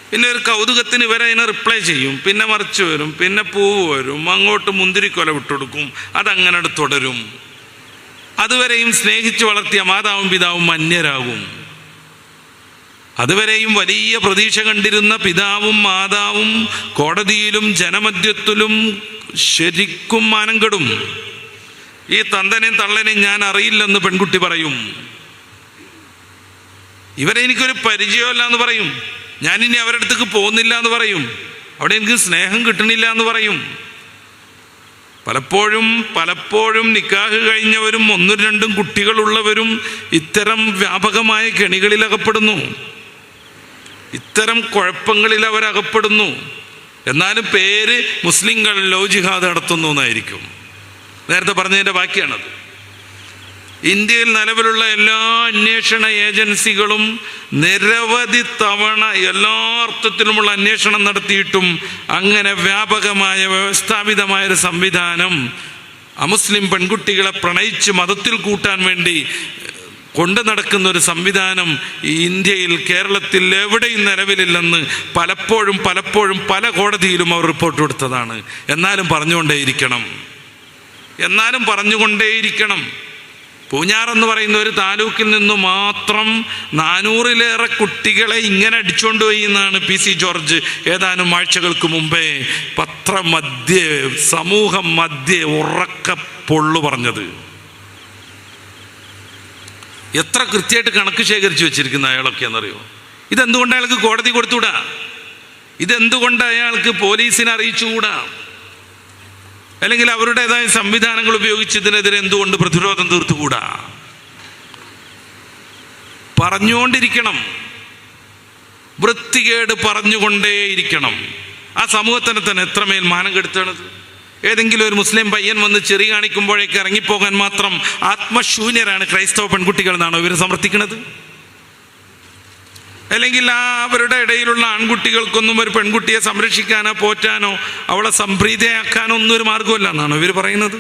പിന്നെ ഒരു കൗതുകത്തിന് ഇവരെ അതിനെ റിപ്ലൈ ചെയ്യും, പിന്നെ മറിച്ച് വരും, പിന്നെ പൂവ് വരും, അങ്ങോട്ട് മുന്തിരിക്കൊല വിട്ടുകൊടുക്കും, അതങ്ങനെ തുടരും. അതുവരെയും സ്നേഹിച്ച് വളർത്തിയ മാതാവും പിതാവും അന്യരാകും. അതുവരെയും വലിയ പ്രതീക്ഷ കണ്ടിരുന്ന പിതാവും മാതാവും കോടതിയിലും ജനമധ്യത്തിലും ശരിക്കും മാനം കെടും. ഈ തന്തനെയും തള്ളനെയും ഞാൻ അറിയില്ലെന്ന് പെൺകുട്ടി പറയും. ഇവരെ എനിക്കൊരു പരിചയമല്ല എന്ന് പറയും. ഞാനിനി അവരുടെ അടുത്തേക്ക് പോകുന്നില്ല എന്ന് പറയും. അവിടെ എനിക്ക് സ്നേഹം കിട്ടണില്ല എന്ന് പറയും. പലപ്പോഴും നിക്കാഹ് കഴിഞ്ഞവരും 1-2 കുട്ടികളുള്ളവരും ഇത്തരം വ്യാപകമായ കെണികളിൽ അകപ്പെടുന്നു, ഇത്തരം കുഴപ്പങ്ങളിൽ അവരകപ്പെടുന്നു. എന്നാലും പേര് മുസ്ലിങ്ങൾ ലവ് ജിഹാദ് നടത്തുന്നു എന്നായിരിക്കും. നേരത്തെ പറഞ്ഞതിൻ്റെ ബാക്കിയാണത്. ഇന്ത്യയിൽ നിലവിലുള്ള എല്ലാ അന്വേഷണ ഏജൻസികളും നിരവധി തവണ എല്ലാ അർത്ഥത്തിലുമുള്ള അന്വേഷണം നടത്തിയിട്ടും അങ്ങനെ വ്യാപകമായ വ്യവസ്ഥാപിതമായൊരു സംവിധാനം അമുസ്ലിം പെൺകുട്ടികളെ പ്രണയിച്ച് മതത്തിൽ കൂട്ടാൻ വേണ്ടി കൊണ്ടു നടക്കുന്ന ഒരു സംവിധാനം ഈ ഇന്ത്യയിൽ, കേരളത്തിൽ എവിടെയും നിലവിലില്ലെന്ന് പലപ്പോഴും പല കോടതിയിലും അവർ റിപ്പോർട്ട് കൊടുത്തതാണ്. എന്നാലും പറഞ്ഞുകൊണ്ടേയിരിക്കണം. പൂഞ്ഞാർ എന്ന് പറയുന്ന ഒരു താലൂക്കിൽ നിന്ന് മാത്രം 400-ലേറെ കുട്ടികളെ ഇങ്ങനെ അടിച്ചുകൊണ്ട് പോയി എന്നാണ് PC ജോർജ് ഏതാനും ആഴ്ചകൾക്ക് മുമ്പേ സമൂഹം മധ്യേ ഉറക്ക പൊള്ളു പറഞ്ഞത്. എത്ര കൃത്യമായിട്ട് കണക്ക് ശേഖരിച്ചു വെച്ചിരിക്കുന്ന അയാളൊക്കെ എന്നറിയോ? ഇതെന്തുകൊണ്ട് അയാൾക്ക് കോടതി കൊടുത്തുകൂടാ? ഇതെന്തുകൊണ്ട് അയാൾക്ക് പോലീസിനെ അറിയിച്ചുകൂടാ? അല്ലെങ്കിൽ അവരുടേതായ സംവിധാനങ്ങൾ ഉപയോഗിച്ച് ഇതിനെതിരെ എന്തുകൊണ്ട് പ്രതിരോധം തീർത്തുകൂടാ? പറഞ്ഞുകൊണ്ടിരിക്കണം, വൃത്തികേട് പറഞ്ഞുകൊണ്ടേയിരിക്കണം. ആ സമൂഹത്തിനെ തന്നെ എത്രമേൽ മാനം കെടുത്തണത്. ഏതെങ്കിലും ഒരു മുസ്ലിം പയ്യൻ വന്ന് ചെറി കാണിക്കുമ്പോഴേക്ക് ഇറങ്ങിപ്പോകാൻ മാത്രം ആത്മശൂന്യരാണ് ക്രൈസ്തവ പെൺകുട്ടികൾ എന്നാണോ ഇവർ സമർത്ഥിക്കുന്നത്? അല്ലെങ്കിൽ അവരുടെ ഇടയിലുള്ള ആൺകുട്ടികൾക്കൊന്നും ഒരു പെൺകുട്ടിയെ സംരക്ഷിക്കാനോ പോറ്റാനോ അവളെ സംപ്രീതയാക്കാനോ ഒന്നും ഒരു മാർഗമല്ല എന്നാണോ ഇവർ പറയുന്നത്?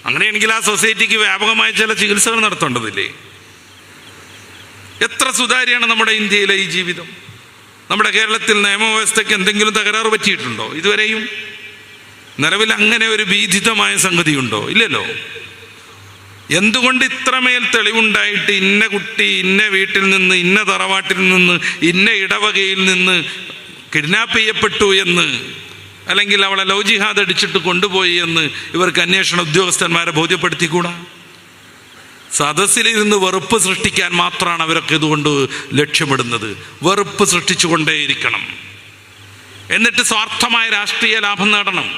അങ്ങനെയാണെങ്കിൽ ആ സൊസൈറ്റിക്ക് വ്യാപകമായ ചില ചികിത്സകൾ നടത്തേണ്ടതില്ലേ? എത്ര സുതാര്യമാണ് നമ്മുടെ ഇന്ത്യയിലെ ഈ ജീവിതം? നമ്മുടെ കേരളത്തിൽ നിയമവ്യവസ്ഥയ്ക്ക് എന്തെങ്കിലും തകരാറ് പറ്റിയിട്ടുണ്ടോ ഇതുവരെയും? നിലവിൽ അങ്ങനെ ഒരു ഭീതിതമായ സംഗതിയുണ്ടോ? ഇല്ലല്ലോ. എന്തുകൊണ്ട് ഇത്രമേൽ തെളിവുണ്ടായിട്ട് ഇന്ന കുട്ടി ഇന്ന വീട്ടിൽ നിന്ന്, ഇന്ന തറവാട്ടിൽ നിന്ന്, ഇന്ന ഇടവകയിൽ നിന്ന് കിഡ്നാപ്പ് ചെയ്യപ്പെട്ടു എന്ന്, അല്ലെങ്കിൽ അവളെ ലവ് ജിഹാദ് അടിച്ചിട്ട് കൊണ്ടുപോയി എന്ന് ഇവർക്ക് അന്വേഷണ ഉദ്യോഗസ്ഥന്മാരെ ബോധ്യപ്പെടുത്തിക്കൂടാ? സദസ്സിലിരുന്ന് വെറുപ്പ് സൃഷ്ടിക്കാൻ മാത്രമാണ് അവരൊക്കെ ഇതുകൊണ്ട് ലക്ഷ്യമിടുന്നത്. വെറുപ്പ് സൃഷ്ടിച്ചുകൊണ്ടേയിരിക്കണം. എന്നിട്ട് സ്വാർത്ഥമായ രാഷ്ട്രീയ ലാഭം നേടണം.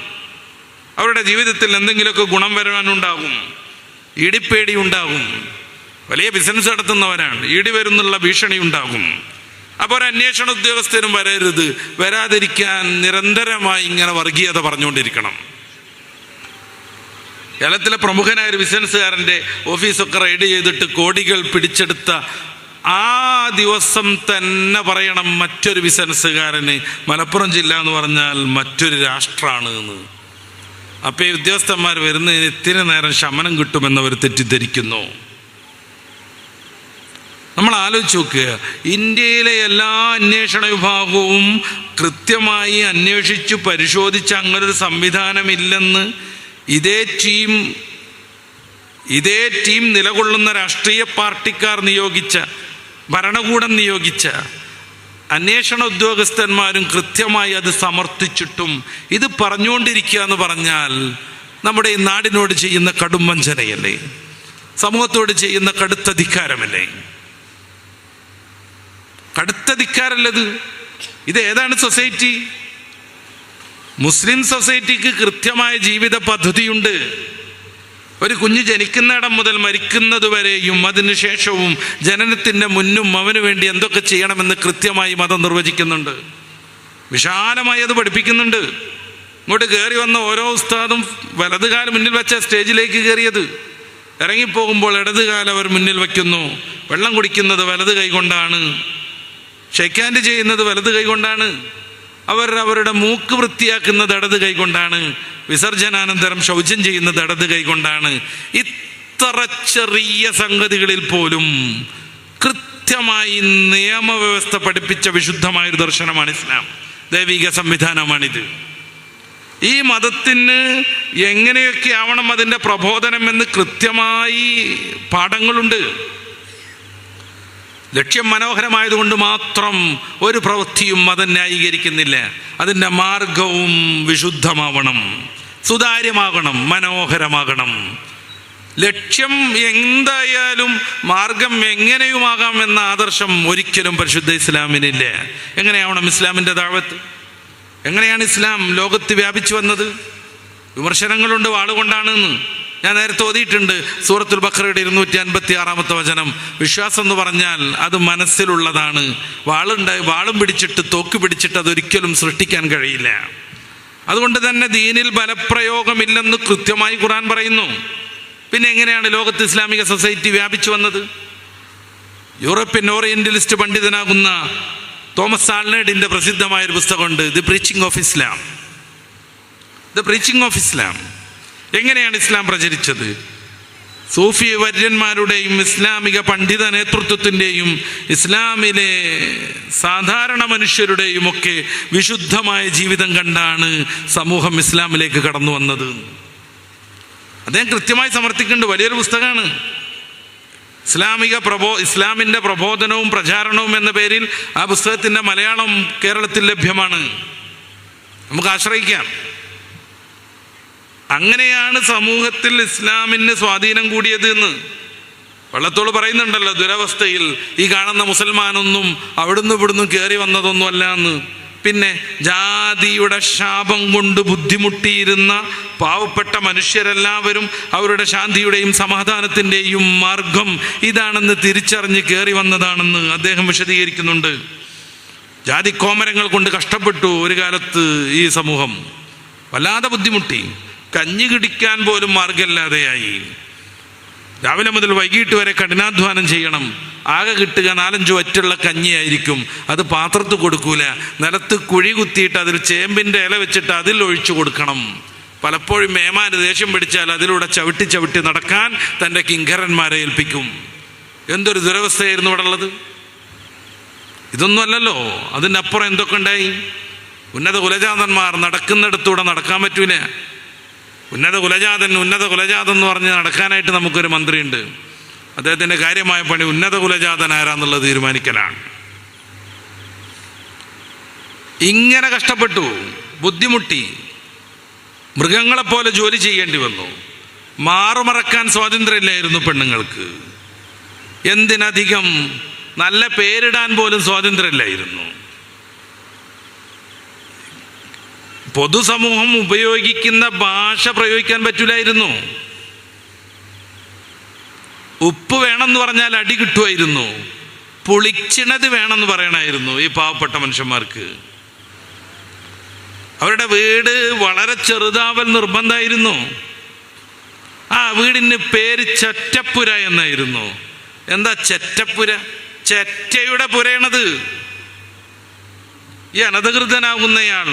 അവരുടെ ജീവിതത്തിൽ എന്തെങ്കിലുമൊക്കെ ഗുണം വരാനുണ്ടാകും. ഇടിപ്പേടി ഉണ്ടാകും. വലിയ ബിസിനസ് നടത്തുന്നവരാണ്, ഇടി വരുന്നുള്ള ഭീഷണി ഉണ്ടാകും. അപ്പോൾ ഒരു അന്വേഷണ ഉദ്യോഗസ്ഥരും വരാതിരിക്കാൻ നിരന്തരമായി ഇങ്ങനെ വർഗീയത പറഞ്ഞുകൊണ്ടിരിക്കണം. കേരളത്തിലെ പ്രമുഖനായ ഒരു ബിസിനസ്സുകാരൻ്റെ ഓഫീസൊക്കെ റെയ്ഡ് ചെയ്തിട്ട് കോടികൾ പിടിച്ചെടുത്ത ആ ദിവസം തന്നെ പറയണം മറ്റൊരു ബിസിനസ്സുകാരന് മലപ്പുറം ജില്ല എന്ന് പറഞ്ഞാൽ മറ്റൊരു രാഷ്ട്രമാണ് എന്ന്. അപ്പോൾ ഈ ഉദ്യോഗസ്ഥന്മാർ വരുന്നതിന് ഇത്തിരി നേരം ശമനം കിട്ടുമെന്നവർ തെറ്റിദ്ധരിക്കുന്നു. നമ്മൾ ആലോചിച്ച് നോക്കുക, ഇന്ത്യയിലെ എല്ലാ അന്വേഷണ വിഭാഗവും കൃത്യമായി അന്വേഷിച്ച് പരിശോധിച്ച് അങ്ങനൊരു സംവിധാനമില്ലെന്ന് ഇതേ ടീം നിലകൊള്ളുന്ന രാഷ്ട്രീയ പാർട്ടിക്കാർ നിയോഗിച്ച, ഭരണകൂടം നിയോഗിച്ച അന്വേഷണ ഉദ്യോഗസ്ഥന്മാരും കൃത്യമായി അത് സമർത്ഥിച്ചിട്ടും ഇത് പറഞ്ഞുകൊണ്ടിരിക്കുക എന്ന് പറഞ്ഞാൽ നമ്മുടെ ഈ നാടിനോട് ചെയ്യുന്ന കടും വഞ്ചനയല്ലേ? സമൂഹത്തോട് ചെയ്യുന്ന കടുത്ത ധിക്കാരമല്ലേ? കടുത്ത ധിക്കാരല്ലത്. ഇത് ഏതാണ് സൊസൈറ്റി? മുസ്ലിം സൊസൈറ്റിക്ക് കൃത്യമായ ജീവിത പദ്ധതിയുണ്ട്. ഒരു കുഞ്ഞ് ജനിക്കുന്നിടം മുതൽ മരിക്കുന്നത് വരെയും അതിനുശേഷവും ജനനത്തിൻ്റെ മുന്നും അവന് വേണ്ടി എന്തൊക്കെ ചെയ്യണമെന്ന് കൃത്യമായി മതം നിർവചിക്കുന്നുണ്ട്. വിശാലമായി അത് പഠിപ്പിക്കുന്നുണ്ട്. ഇങ്ങോട്ട് കയറി വന്ന ഓരോ ഉസ്താദും വലതുകാലം മുന്നിൽ വെച്ച സ്റ്റേജിലേക്ക് കയറിയത്. ഇറങ്ങിപ്പോകുമ്പോൾ ഇടതുകാലം അവർ മുന്നിൽ വയ്ക്കുന്നു. വെള്ളം കുടിക്കുന്നത് വലത് കൈകൊണ്ടാണ്, ഷേക്ക് ഹാൻഡ് ചെയ്യുന്നത് വലത് കൈകൊണ്ടാണ്, അവരുടെ മൂക്ക് വൃത്തിയാക്കുന്നത് ഇടത് കൈകൊണ്ടാണ്, വിസർജനാനന്തരം ശൗചം ചെയ്യുന്നത് ഇടത് കൈകൊണ്ടാണ്. ഇത്ര ചെറിയ സംഗതികളിൽ പോലും കൃത്യമായി നിയമവ്യവസ്ഥ പഠിപ്പിച്ച വിശുദ്ധമായൊരു ദർശനമാണ് ഇസ്ലാം. ദൈവിക സംവിധാനമാണിത്. ഈ മതത്തിന് എങ്ങനെയൊക്കെ ആവണം അതിൻ്റെ പ്രബോധനം എന്ന് കൃത്യമായി പാഠങ്ങളുണ്ട്. ലക്ഷ്യം മനോഹരമായതുകൊണ്ട് മാത്രം ഒരു പ്രവൃത്തിയും മതം ന്യായീകരിക്കുന്നില്ല. അതിൻ്റെ മാർഗവും വിശുദ്ധമാവണം, സുതാര്യമാകണം, മനോഹരമാകണം. ലക്ഷ്യം എന്തായാലും മാർഗം എങ്ങനെയുമാകാം എന്ന ആദർശം ഒരിക്കലും പരിശുദ്ധ ഇസ്ലാമിനില്ല. എങ്ങനെയാവണം ഇസ്ലാമിൻ്റെ ദഅവത്ത്? എങ്ങനെയാണ് ഇസ്ലാം ലോകത്ത് വ്യാപിച്ചു വന്നത്? വിമർശനങ്ങളുണ്ട് വാളുകൊണ്ടാണെന്ന്. ഞാൻ നേരത്തെ ഓതിയിട്ടുണ്ട് സൂറത്തുൽ ബഖറയുടെ 256 വചനം. വിശ്വാസം എന്ന് പറഞ്ഞാൽ അത് മനസ്സിലുള്ളതാണ്. വാളും പിടിച്ചിട്ട് തോക്ക് പിടിച്ചിട്ട് അതൊരിക്കലും സൃഷ്ടിക്കാൻ കഴിയില്ല. അതുകൊണ്ട് തന്നെ ദീനിൽ ബലപ്രയോഗമില്ലെന്ന് കൃത്യമായി ഖുർആൻ പറയുന്നു. പിന്നെ എങ്ങനെയാണ് ലോകത്ത് ഇസ്ലാമിക സൊസൈറ്റി വ്യാപിച്ചു വന്നത്? യൂറോപ്യൻ ഓറിയന്റലിസ്റ്റ് പണ്ഡിതനാകുന്ന തോമസ് ആൾനേഡിന്റെ പ്രസിദ്ധമായൊരു പുസ്തകമുണ്ട്, the preaching of Islam. The preaching of Islam. എങ്ങനെയാണ് ഇസ്ലാം പ്രചരിച്ചത്? സൂഫി വര്യന്മാരുടെയും ഇസ്ലാമിക പണ്ഡിത നേതൃത്വത്തിൻ്റെയും ഇസ്ലാമിലെ സാധാരണ മനുഷ്യരുടെയും ഒക്കെ വിശുദ്ധമായ ജീവിതം കണ്ടാണ് സമൂഹം ഇസ്ലാമിലേക്ക് കടന്നു വന്നത്. അദ്ദേഹം കൃത്യമായി സമർത്ഥിക്കുന്നുണ്ട്. വലിയൊരു പുസ്തകമാണ്. ഇസ്ലാമിൻ്റെ പ്രബോധനവും പ്രചാരണവും എന്ന പേരിൽ ആ പുസ്തകത്തിൻ്റെ മലയാളം കേരളത്തിൽ ലഭ്യമാണ്. നമുക്ക് ആശ്രയിക്കാം. അങ്ങനെയാണ് സമൂഹത്തിൽ ഇസ്ലാമിന് സ്വാധീനം കൂടിയത് എന്ന് വള്ളത്തോൾ പറയുന്നുണ്ടല്ലോ. ദുരവസ്ഥയിൽ ഈ കാണുന്ന മുസൽമാനൊന്നും അവിടുന്ന് ഇവിടുന്ന് കയറി വന്നതൊന്നുമല്ല എന്ന്. പിന്നെ ജാതിയുടെ ശാപം കൊണ്ട് ബുദ്ധിമുട്ടിയിരുന്ന പാവപ്പെട്ട മനുഷ്യരെല്ലാവരും അവരുടെ ശാന്തിയുടെയും സമാധാനത്തിൻ്റെയും മാർഗം ഇതാണെന്ന് തിരിച്ചറിഞ്ഞ് കയറി വന്നതാണെന്ന് അദ്ദേഹം വിശദീകരിക്കുന്നുണ്ട്. ജാതിക്കോമരങ്ങൾ കൊണ്ട് കഷ്ടപ്പെട്ടു ഒരു കാലത്ത് ഈ സമൂഹം, വല്ലാതെ ബുദ്ധിമുട്ടി. കഞ്ഞി കിടിക്കാൻ പോലും മാർഗമില്ലാതെയായി. രാവിലെ മുതൽ വൈകിട്ട് വരെ കഠിനാധ്വാനം ചെയ്യണം. ആകെ കിട്ടുക 4-5 വറ്റുള്ള കഞ്ഞിയായിരിക്കും. അത് പാത്രത്തിൽ കൊടുക്കൂല, നിലത്ത് കുഴി കുത്തിയിട്ട് അതിൽ ചേമ്പിൻ്റെ ഇല വെച്ചിട്ട് അതിൽ ഒഴിച്ചു കൊടുക്കണം. പലപ്പോഴും മേമാന് ദേഷ്യം പിടിച്ചാൽ അതിലൂടെ ചവിട്ടി ചവിട്ടി നടക്കാൻ തൻ്റെ കിങ്കരന്മാരെ ഏൽപ്പിക്കും. എന്തൊരു ദുരവസ്ഥയായിരുന്നു ഇവിടെ ഉള്ളത്. ഇതൊന്നും അല്ലല്ലോ, അതിൻ്റെ അപ്പുറം എന്തൊക്കെ ഉണ്ടായി. ഉന്നത കുലജാതന്മാർ നടക്കുന്നിടത്തൂടെ നടക്കാൻ പറ്റൂല. ഉന്നത കുലജാതൻ എന്ന് പറഞ്ഞ് നടക്കാനായിട്ട് നമുക്കൊരു മന്ത്രിയുണ്ട്. അദ്ദേഹത്തിൻ്റെ കാര്യമായ പണി ഉന്നത കുലജാതൻ ആരാന്നുള്ളത് തീരുമാനിക്കലാണ്. ഇങ്ങനെ കഷ്ടപ്പെട്ടു, ബുദ്ധിമുട്ടി, മൃഗങ്ങളെപ്പോലെ ജോലി ചെയ്യേണ്ടി വന്നു. മാറുമറക്കാൻ സ്വാതന്ത്ര്യമില്ലായിരുന്നു പെണ്ണുങ്ങൾക്ക്. എന്തിനധികം നല്ല പേരിടാൻ പോലും സ്വാതന്ത്ര്യമില്ലായിരുന്നു. പൊതുസമൂഹം ഉപയോഗിക്കുന്ന ഭാഷ പ്രയോഗിക്കാൻ പറ്റൂലായിരുന്നു. ഉപ്പ് വേണമെന്ന് പറഞ്ഞാൽ അടി കിട്ടുമായിരുന്നു. പുളിച്ചിണത് വേണമെന്ന് പറയണമായിരുന്നു ഈ പാവപ്പെട്ട മനുഷ്യന്മാർക്ക്. അവരുടെ വീട് വളരെ ചെറുതാവൽ നിർബന്ധമായിരുന്നു. ആ വീടിന് പേര് ചെറ്റപ്പുര എന്നായിരുന്നു. എന്താ ചെറ്റപ്പുര? ചെറ്റയുടെ പുരയണത്. ഈ അനധികൃതനാകുന്നയാൾ,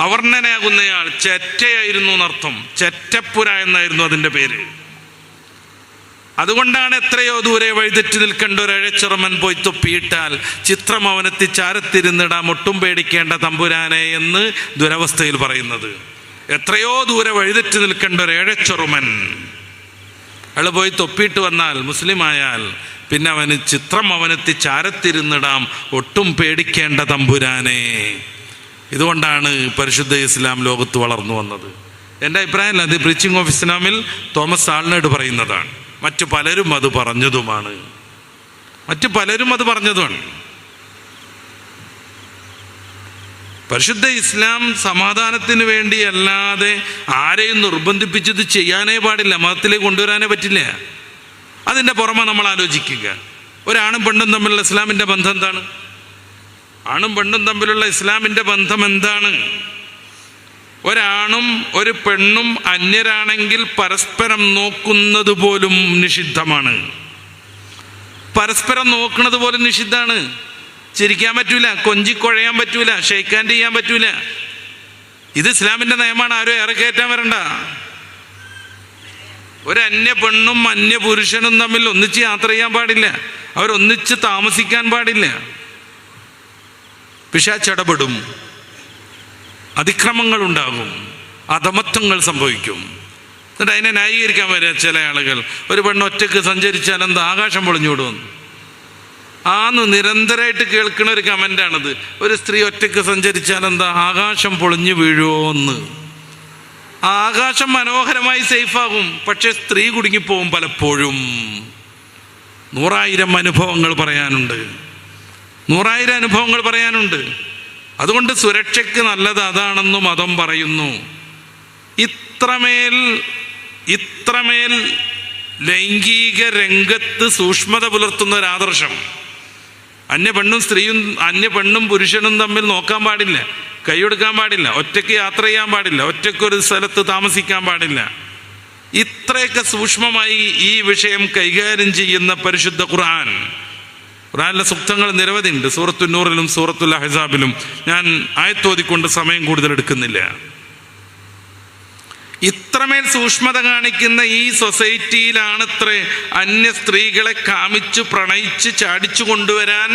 അവർണ്ണനാകുന്നയാൾ ചെറ്റയായിരുന്നു എന്നർത്ഥം. ചെറ്റപ്പുര എന്നായിരുന്നു അതിൻ്റെ പേര്. അതുകൊണ്ടാണ് എത്രയോ ദൂരെ വഴിതെറ്റി നിൽക്കേണ്ട ഒരു ഇഴച്ചുറമൻ പോയി തൊപ്പിയിട്ടാൽ ചിത്രം അവനെത്തി ചാരത്തിരുന്നിടാം ഒട്ടും പേടിക്കേണ്ട തമ്പുരാനെ എന്ന് ദുരവസ്ഥയിൽ പറയുന്നത്. എത്രയോ ദൂരെ വഴിതെറ്റി നിൽക്കേണ്ട ഒരു ഇഴച്ചുറമൻ അയാൾ പോയി തൊപ്പിയിട്ട് വന്നാൽ, മുസ്ലിമായാൽ പിന്നെ അവന് ചിത്രം അവനെത്തി ചാരത്തിരുന്നിടാം ഒട്ടും പേടിക്കേണ്ട തമ്പുരാനെ. ഇതുകൊണ്ടാണ് പരിശുദ്ധ ഇസ്ലാം ലോകത്ത് വളർന്നു വന്നത്. എൻ്റെ അഭിപ്രായം അത് പ്രീച്ചിങ് ഓഫ് ഇസ്ലാമിൽ തോമസ് ആൾനേഡ് പറയുന്നതാണ്. മറ്റു പലരും അത് പറഞ്ഞതുമാണ്. പരിശുദ്ധ ഇസ്ലാം സമാധാനത്തിന് വേണ്ടി അല്ലാതെ ആരെയും നിർബന്ധിപ്പിച്ചത് ചെയ്യാനേ പാടില്ല, മതത്തിലേക്ക് കൊണ്ടുവരാനേ പറ്റില്ല. അതിൻ്റെ പുറമെ നമ്മൾ ആലോചിക്കുക, ഒരാണും പെണ്ണും തമ്മിലുള്ള ഇസ്ലാമിൻ്റെ ബന്ധം എന്താണ്? ആണും പെണ്ണും തമ്മിലുള്ള ഇസ്ലാമിൻ്റെ ബന്ധം എന്താണ്? ഒരാണും ഒരു പെണ്ണും അന്യരാണെങ്കിൽ പരസ്പരം നോക്കുന്നത് പോലും നിഷിദ്ധമാണ്. പരസ്പരം നോക്കുന്നത് പോലും നിഷിദ്ധാണ്. ചിരിക്കാൻ പറ്റൂല, കൊഞ്ചിക്കൊഴയാൻ പറ്റൂല, ഷെയ്ക്ക് ഹാൻഡ് ചെയ്യാൻ പറ്റൂല. ഇത് ഇസ്ലാമിൻ്റെ നിയമമാണ്. ആരും ഏറെ കയറ്റാൻ വരണ്ട. ഒരു അന്യ പെണ്ണും അന്യ പുരുഷനും തമ്മിൽ ഒന്നിച്ച് യാത്ര ചെയ്യാൻ പാടില്ല. അവരൊന്നിച്ച് താമസിക്കാൻ പാടില്ല. പിശാചിടപെടും, അതിക്രമങ്ങൾ ഉണ്ടാകും, അധമത്വങ്ങൾ സംഭവിക്കും. എന്നിട്ട് അതിനെ ന്യായീകരിക്കാൻ വരിക ചില ആളുകൾ. ഒരു പെണ്ണ് ഒറ്റയ്ക്ക് സഞ്ചരിച്ചാൽ എന്താ ആകാശം പൊളിഞ്ഞുവിടുമെന്ന്. ആന്ന് നിരന്തരമായിട്ട് കേൾക്കുന്ന ഒരു കമൻ്റാണിത്. ഒരു സ്ത്രീ ഒറ്റയ്ക്ക് സഞ്ചരിച്ചാൽ എന്താ ആകാശം പൊളിഞ്ഞു വീഴുമോന്ന്. ആകാശം മനോഹരമായി സേഫാകും, പക്ഷെ സ്ത്രീ കുടുങ്ങിപ്പോവും പലപ്പോഴും. 100,000 അനുഭവങ്ങൾ പറയാനുണ്ട്. അതുകൊണ്ട് സുരക്ഷയ്ക്ക് നല്ലത് അതാണെന്ന് മതം പറയുന്നു. ഇത്രമേൽ ലൈംഗിക രംഗത്ത് സൂക്ഷ്മത പുലർത്തുന്ന ഒരാദർശം, അന്യ പെണ്ണും പുരുഷനും തമ്മിൽ നോക്കാൻ പാടില്ല, കൈയെടുക്കാൻ പാടില്ല, ഒറ്റയ്ക്ക് യാത്ര ചെയ്യാൻ പാടില്ല, ഒറ്റയ്ക്കൊരു സ്ഥലത്ത് താമസിക്കാൻ പാടില്ല. ഇത്രയൊക്കെ സൂക്ഷ്മമായി ഈ വിഷയം കൈകാര്യം ചെയ്യുന്ന പരിശുദ്ധ ഖുർആനിലെ സൂക്തങ്ങൾ നിരവധി ഉണ്ട്. സൂറത്തുൽ നൂറിലും സൂറത്തുൽ അഹ്സാബിലും. ഞാൻ ആയത്തോതിക്കൊണ്ട് സമയം കൂടുതൽ എടുക്കുന്നില്ല. ഇത്രമേൽ സൂക്ഷ്മത കാണിക്കുന്ന ഈ സൊസൈറ്റിയിലാണത്രേ അന്യ സ്ത്രീകളെ കാമിച്ചു പ്രണയിച്ച് ചാടിച്ചു കൊണ്ടുവരാൻ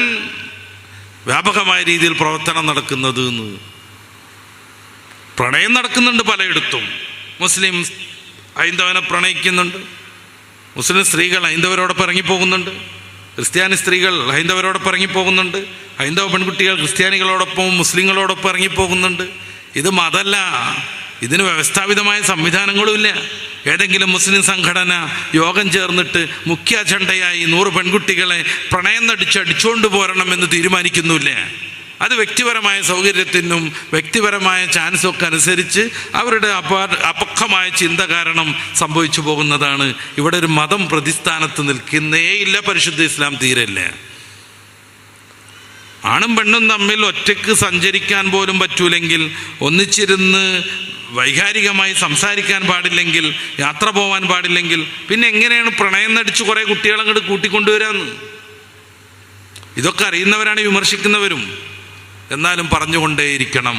വ്യാപകമായ രീതിയിൽ പ്രവർത്തനം നടക്കുന്നത്. പ്രണയം നടക്കുന്നുണ്ട് പലയിടത്തും. മുസ്ലിം ഹൈന്ദവനെ പ്രണയിക്കുന്നുണ്ട്, മുസ്ലിം സ്ത്രീകൾ ഹൈന്ദവരോടൊപ്പം ഇറങ്ങിപ്പോകുന്നുണ്ട്, ക്രിസ്ത്യാനി സ്ത്രീകൾ ഹൈന്ദവരോടൊപ്പം ഇറങ്ങിപ്പോകുന്നുണ്ട്, ഹൈന്ദവ പെൺകുട്ടികൾ ക്രിസ്ത്യാനികളോടൊപ്പം മുസ്ലിങ്ങളോടൊപ്പം ഇറങ്ങിപ്പോകുന്നുണ്ട്. ഇത് മതമല്ല, ഇതിന് വ്യവസ്ഥാപിതമായ സംവിധാനങ്ങളുമില്ല. ഏതെങ്കിലും മുസ്ലിം സംഘടന യോഗം ചേർന്നിട്ട് മുഖ്യ അജണ്ടയായി 100 പെൺകുട്ടികളെ പ്രണയം നടിച്ച് അടിച്ചുകൊണ്ട് പോരണമെന്ന് തീരുമാനിക്കുന്നില്ല. അത് വ്യക്തിപരമായ സൗകര്യത്തിനും വ്യക്തിപരമായ ചാൻസും ഒക്കെ അനുസരിച്ച് അവരുടെ അപക്വമായ ചിന്ത കാരണം സംഭവിച്ചു പോകുന്നതാണ്. ഇവിടെ ഒരു മതം പ്രതിസ്ഥാനത്ത് നിൽക്കുന്നേ ഇല്ല. പരിശുദ്ധ ഇസ്ലാം തീരല്ല. ആണും പെണ്ണും തമ്മിൽ ഒറ്റയ്ക്ക് സഞ്ചരിക്കാൻ പോലും പറ്റൂലെങ്കിൽ, ഒന്നിച്ചിരുന്ന് വൈകാരികമായി സംസാരിക്കാൻ പാടില്ലെങ്കിൽ, യാത്ര പോവാൻ പാടില്ലെങ്കിൽ, പിന്നെ എങ്ങനെയാണ് പ്രണയം നടിച്ച് കുറേ കുട്ടികളങ്ങോട്ട് കൂട്ടിക്കൊണ്ടുവരാന്ന്? ഇതൊക്കെ അറിയുന്നവരാണ് വിമർശിക്കുന്നവരും. എന്നാലും പറഞ്ഞുകൊണ്ടേയിരിക്കണം.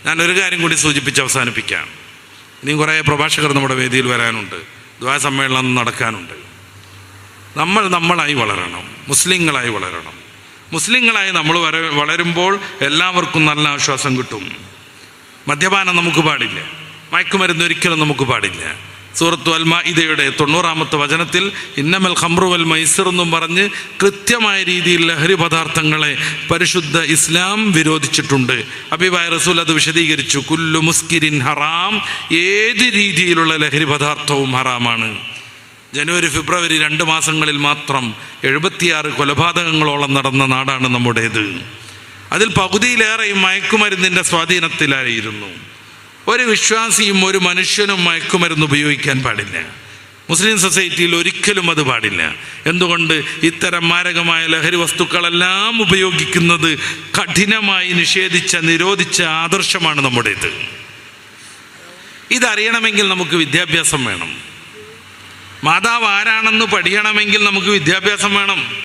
ഞാനൊരു കാര്യം കൂടി സൂചിപ്പിച്ച് അവസാനിപ്പിക്കാം. ഇനിയും കുറേ പ്രഭാഷകർ നമ്മുടെ വേദിയിൽ വരാനുണ്ട്, ദ്വാ സമ്മേളനം നടക്കാനുണ്ട്. നമ്മളായി വളരണം, മുസ്ലിങ്ങളായി വളരണം. മുസ്ലിങ്ങളായി നമ്മൾ വളരുമ്പോൾ എല്ലാവർക്കും നല്ല ആശ്വാസം കിട്ടും. മദ്യപാനം നമുക്ക് പാടില്ല, മയക്കുമരുന്ന് ഒരിക്കലും നമുക്ക് പാടില്ല. സൂറത്തു അൽ മാഇദയുടെ 90-ാമത്തെ വചനത്തിൽ ഇന്നമൽ ഖംറു വൽ മൈസിർ എന്നും പറഞ്ഞ് കൃത്യമായ രീതിയിൽ ലഹരി പദാർത്ഥങ്ങളെ പരിശുദ്ധ ഇസ്ലാം വിരോധിച്ചിട്ടുണ്ട്. ഹബീബായ റസൂൽ അത് വിശദീകരിച്ചു. കുല്ലു മുസ്കിരിൻ ഹറാം, ഏത് രീതിയിലുള്ള ലഹരി പദാർത്ഥവും ഹറാമാണ്. ജനുവരി ഫെബ്രുവരി 2 മാസങ്ങളിൽ മാത്രം 76 കൊലപാതകങ്ങളോളം നടന്ന നാടാണ് നമ്മുടേത്. അതിൽ പകുതിയിലേറെയും മയക്കുമരുന്നിൻ്റെ സ്വാധീനത്തിലായിരുന്നു. ഒരു വിശ്വാസിയും ഒരു മനുഷ്യനും മയക്കുമരുന്ന് ഉപയോഗിക്കാൻ പാടില്ല. മുസ്ലിം സൊസൈറ്റിയിൽ ഒരിക്കലും അത് പാടില്ല. എന്തുകൊണ്ട്? ഇത്തരം മാരകമായ ലഹരി വസ്തുക്കളെല്ലാം ഉപയോഗിക്കുന്നത് കഠിനമായി നിരോധിച്ച ആദർശമാണ് നമ്മുടേത്. ഇതറിയണമെങ്കിൽ നമുക്ക് വിദ്യാഭ്യാസം വേണം. മാതാവ് ആരാണെന്ന് പഠിക്കണമെങ്കിൽ നമുക്ക് വിദ്യാഭ്യാസം വേണം.